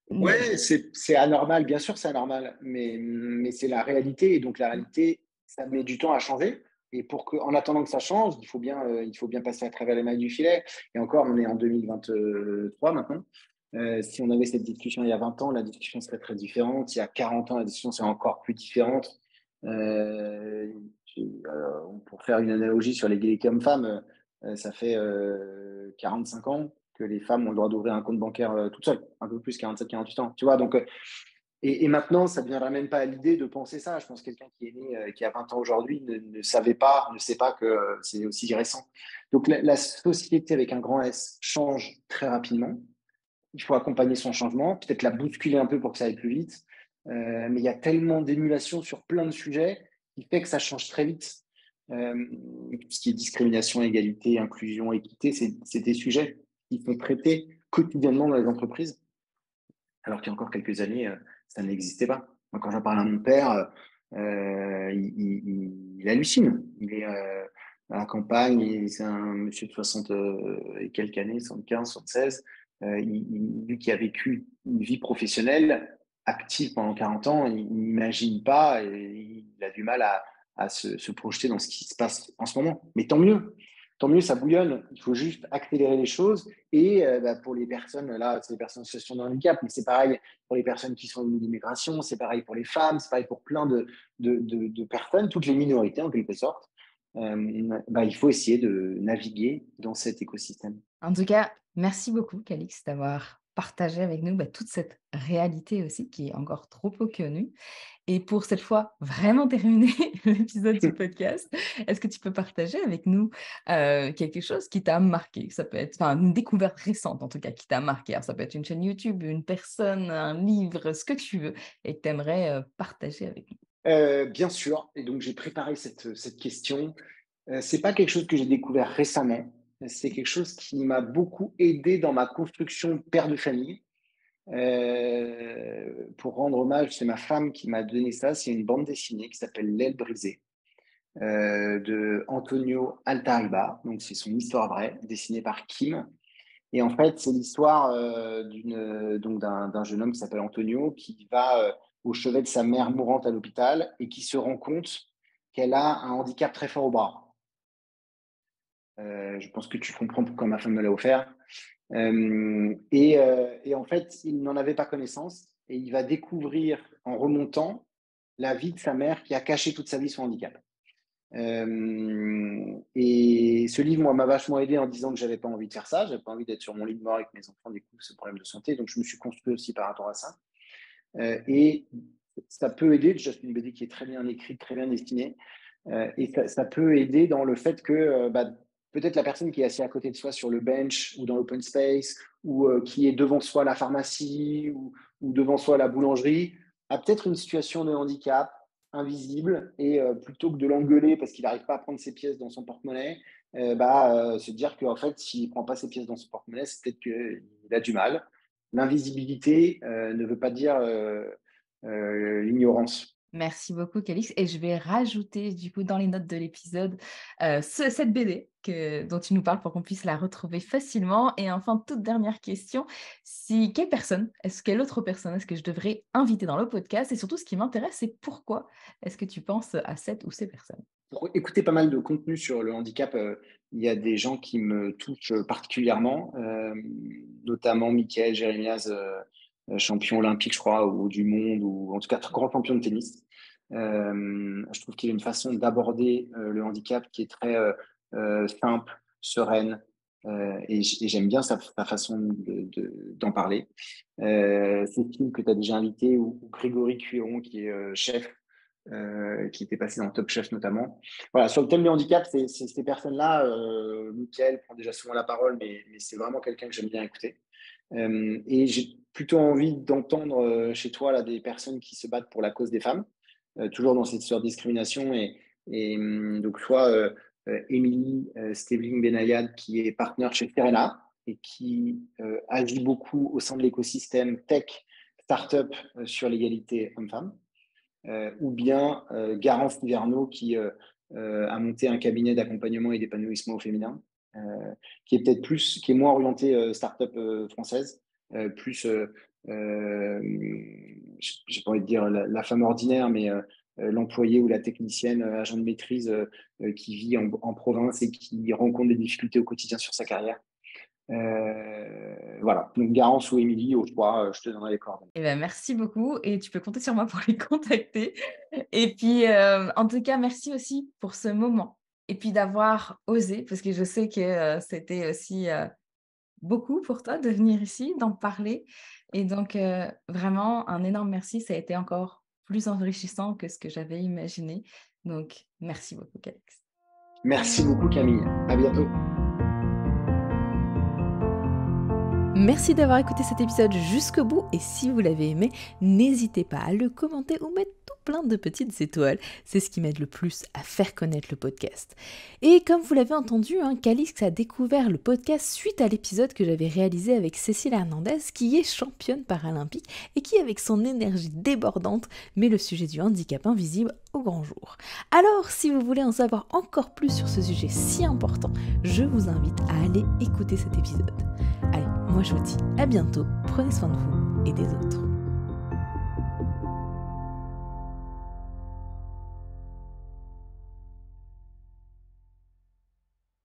mais Ouais, c'est anormal, bien sûr, c'est anormal, mais c'est la réalité. Et donc, la réalité, ça met du temps à changer. Et en attendant que ça change, il faut bien passer à travers les mailles du filet. Et encore, on est en 2023 maintenant. Si on avait cette discussion il y a 20 ans, la discussion serait très différente. Il y a 40 ans, la discussion serait encore plus différente. Euh, pour faire une analogie sur l'égalité homme-femme, ça fait 45 ans que les femmes ont le droit d'ouvrir un compte bancaire toutes seules, un peu plus 47-48 ans. Tu vois, donc, et maintenant, ça ne viendra même pas à l'idée de penser ça. Je pense que quelqu'un qui est né, qui a 20 ans aujourd'hui, ne savait pas, ne sait pas que c'est aussi récent. Donc, la société avec un grand S change très rapidement. Il faut accompagner son changement, peut-être la bousculer un peu pour que ça aille plus vite. Mais il y a tellement d'émulation sur plein de sujets qui fait que ça change très vite. Tout ce qui est discrimination, égalité, inclusion, équité, c'est des sujets qui sont traités quotidiennement dans les entreprises, alors qu'il y a encore quelques années, ça n'existait pas. Moi, quand j'en parle à mon père, il hallucine. Il est à la campagne, c'est un monsieur de 60 et quelques années, 75, 76. Lui qui a vécu une vie professionnelle active pendant 40 ans, il n'imagine pas et il a du mal à se projeter dans ce qui se passe en ce moment. Mais tant mieux. Tant mieux, ça bouillonne. Il faut juste accélérer les choses. Et pour les personnes, là, c'est les personnes en situation de handicap, mais c'est pareil pour les personnes qui sont venues d'immigration, c'est pareil pour les femmes, c'est pareil pour plein de personnes, toutes les minorités en quelque sorte. Il faut essayer de naviguer dans cet écosystème. en tout cas, merci beaucoup Calix d'avoir partagé avec nous, toute cette réalité aussi qui est encore trop peu connue. Et pour cette fois, vraiment terminer l'épisode du podcast, est-ce que tu peux partager avec nous quelque chose qui t'a marqué? Ça peut être une découverte récente, en tout cas, qui t'a marqué. Alors, ça peut être une chaîne YouTube, une personne, un livre, ce que tu veux, et que tu aimerais partager avec nous. Bien sûr, et donc j'ai préparé cette question. C'est pas quelque chose que j'ai découvert récemment, c'est quelque chose qui m'a beaucoup aidé dans ma construction de père de famille. Pour rendre hommage, c'est ma femme qui m'a donné ça. C'est une bande dessinée qui s'appelle L'aile brisée de Antonio Altariba. Donc, c'est son histoire vraie, dessinée par Kim. Et en fait, c'est l'histoire d'un jeune homme qui s'appelle Antonio qui va au chevet de sa mère mourante à l'hôpital et qui se rend compte qu'elle a un handicap très fort au bras. Je pense que tu comprends pourquoi ma femme me l'a offert. Et en fait, il n'en avait pas connaissance et il va découvrir en remontant la vie de sa mère qui a caché toute sa vie son handicap. Et ce livre, moi, m'a vachement aidé en disant que j'avais pas envie de faire ça, j'avais pas envie d'être sur mon lit de mort avec mes enfants, découvrent ce problème de santé, donc je me suis construit aussi par rapport à ça. Et ça peut aider, déjà c'est une BD qui est très bien écrite, très bien dessinée, et ça peut aider dans le fait que peut-être la personne qui est assise à côté de soi sur le bench ou dans l'open space, ou qui est devant soi à la pharmacie, ou devant soi à la boulangerie, a peut-être une situation de handicap invisible, et plutôt que de l'engueuler parce qu'il n'arrive pas à prendre ses pièces dans son porte-monnaie, se dire qu'en fait, s'il ne prend pas ses pièces dans son porte-monnaie, c'est peut-être qu'il a du mal. L'invisibilité ne veut pas dire l'ignorance. Merci beaucoup, Calix. Et je vais rajouter, du coup, dans les notes de l'épisode, cette BD dont tu nous parles pour qu'on puisse la retrouver facilement. Et enfin, toute dernière question, quelle autre personne est-ce que je devrais inviter dans le podcast? Et surtout, ce qui m'intéresse, c'est pourquoi est-ce que tu penses à cette ou ces personnes? pour écouter pas mal de contenu sur le handicap, il y a des gens qui me touchent particulièrement, notamment Mickaël Jérémiaz, champion olympique, je crois, ou du monde, ou en tout cas grand champion de tennis. Je trouve qu'il a une façon d'aborder le handicap qui est très simple, sereine, et j'aime bien sa façon d'en parler. Cécile, que tu as déjà invité, ou Grégory Cuiron, qui est chef, qui était passé dans Top Chef notamment. Voilà, sur le thème du handicap, c'est ces personnes-là. Mickaël prend déjà souvent la parole, mais c'est vraiment quelqu'un que j'aime bien écouter. Et j'ai plutôt envie d'entendre chez toi là, des personnes qui se battent pour la cause des femmes, toujours dans cette histoire de discrimination. Donc, soit Émilie Stevling-Benayad, qui est partenaire chez Serena et qui agit beaucoup au sein de l'écosystème tech, start-up sur l'égalité homme-femme. Ou bien Garance Hiverneau, qui a monté un cabinet d'accompagnement et d'épanouissement au féminin, qui est peut-être plus, qui est moins orienté start-up française, plus, j'ai pas envie de dire la femme ordinaire, mais l'employé ou la technicienne, agent de maîtrise, qui vit en province et qui rencontre des difficultés au quotidien sur sa carrière. Voilà, donc Garance ou Émilie, au choix, je te donnerai les coordonnées. Eh ben, merci beaucoup et tu peux compter sur moi pour les contacter. Et puis, en tout cas, merci aussi pour ce moment et puis d'avoir osé, parce que je sais que c'était aussi beaucoup pour toi de venir ici, d'en parler. Et donc, vraiment, un énorme merci. Ça a été encore plus enrichissant que ce que j'avais imaginé. Donc, merci beaucoup, Calix. Merci beaucoup, Camille. À bientôt. Merci d'avoir écouté cet épisode jusqu'au bout et si vous l'avez aimé, n'hésitez pas à le commenter ou mettre tout plein de petites étoiles. C'est ce qui m'aide le plus à faire connaître le podcast. Et comme vous l'avez entendu, Calix a découvert le podcast suite à l'épisode que j'avais réalisé avec Cécile Hernandez, qui est championne paralympique et qui, avec son énergie débordante, met le sujet du handicap invisible au grand jour. Alors, si vous voulez en savoir encore plus sur ce sujet si important, je vous invite à aller écouter cet épisode. Allez, moi je vous dis à bientôt, prenez soin de vous et des autres.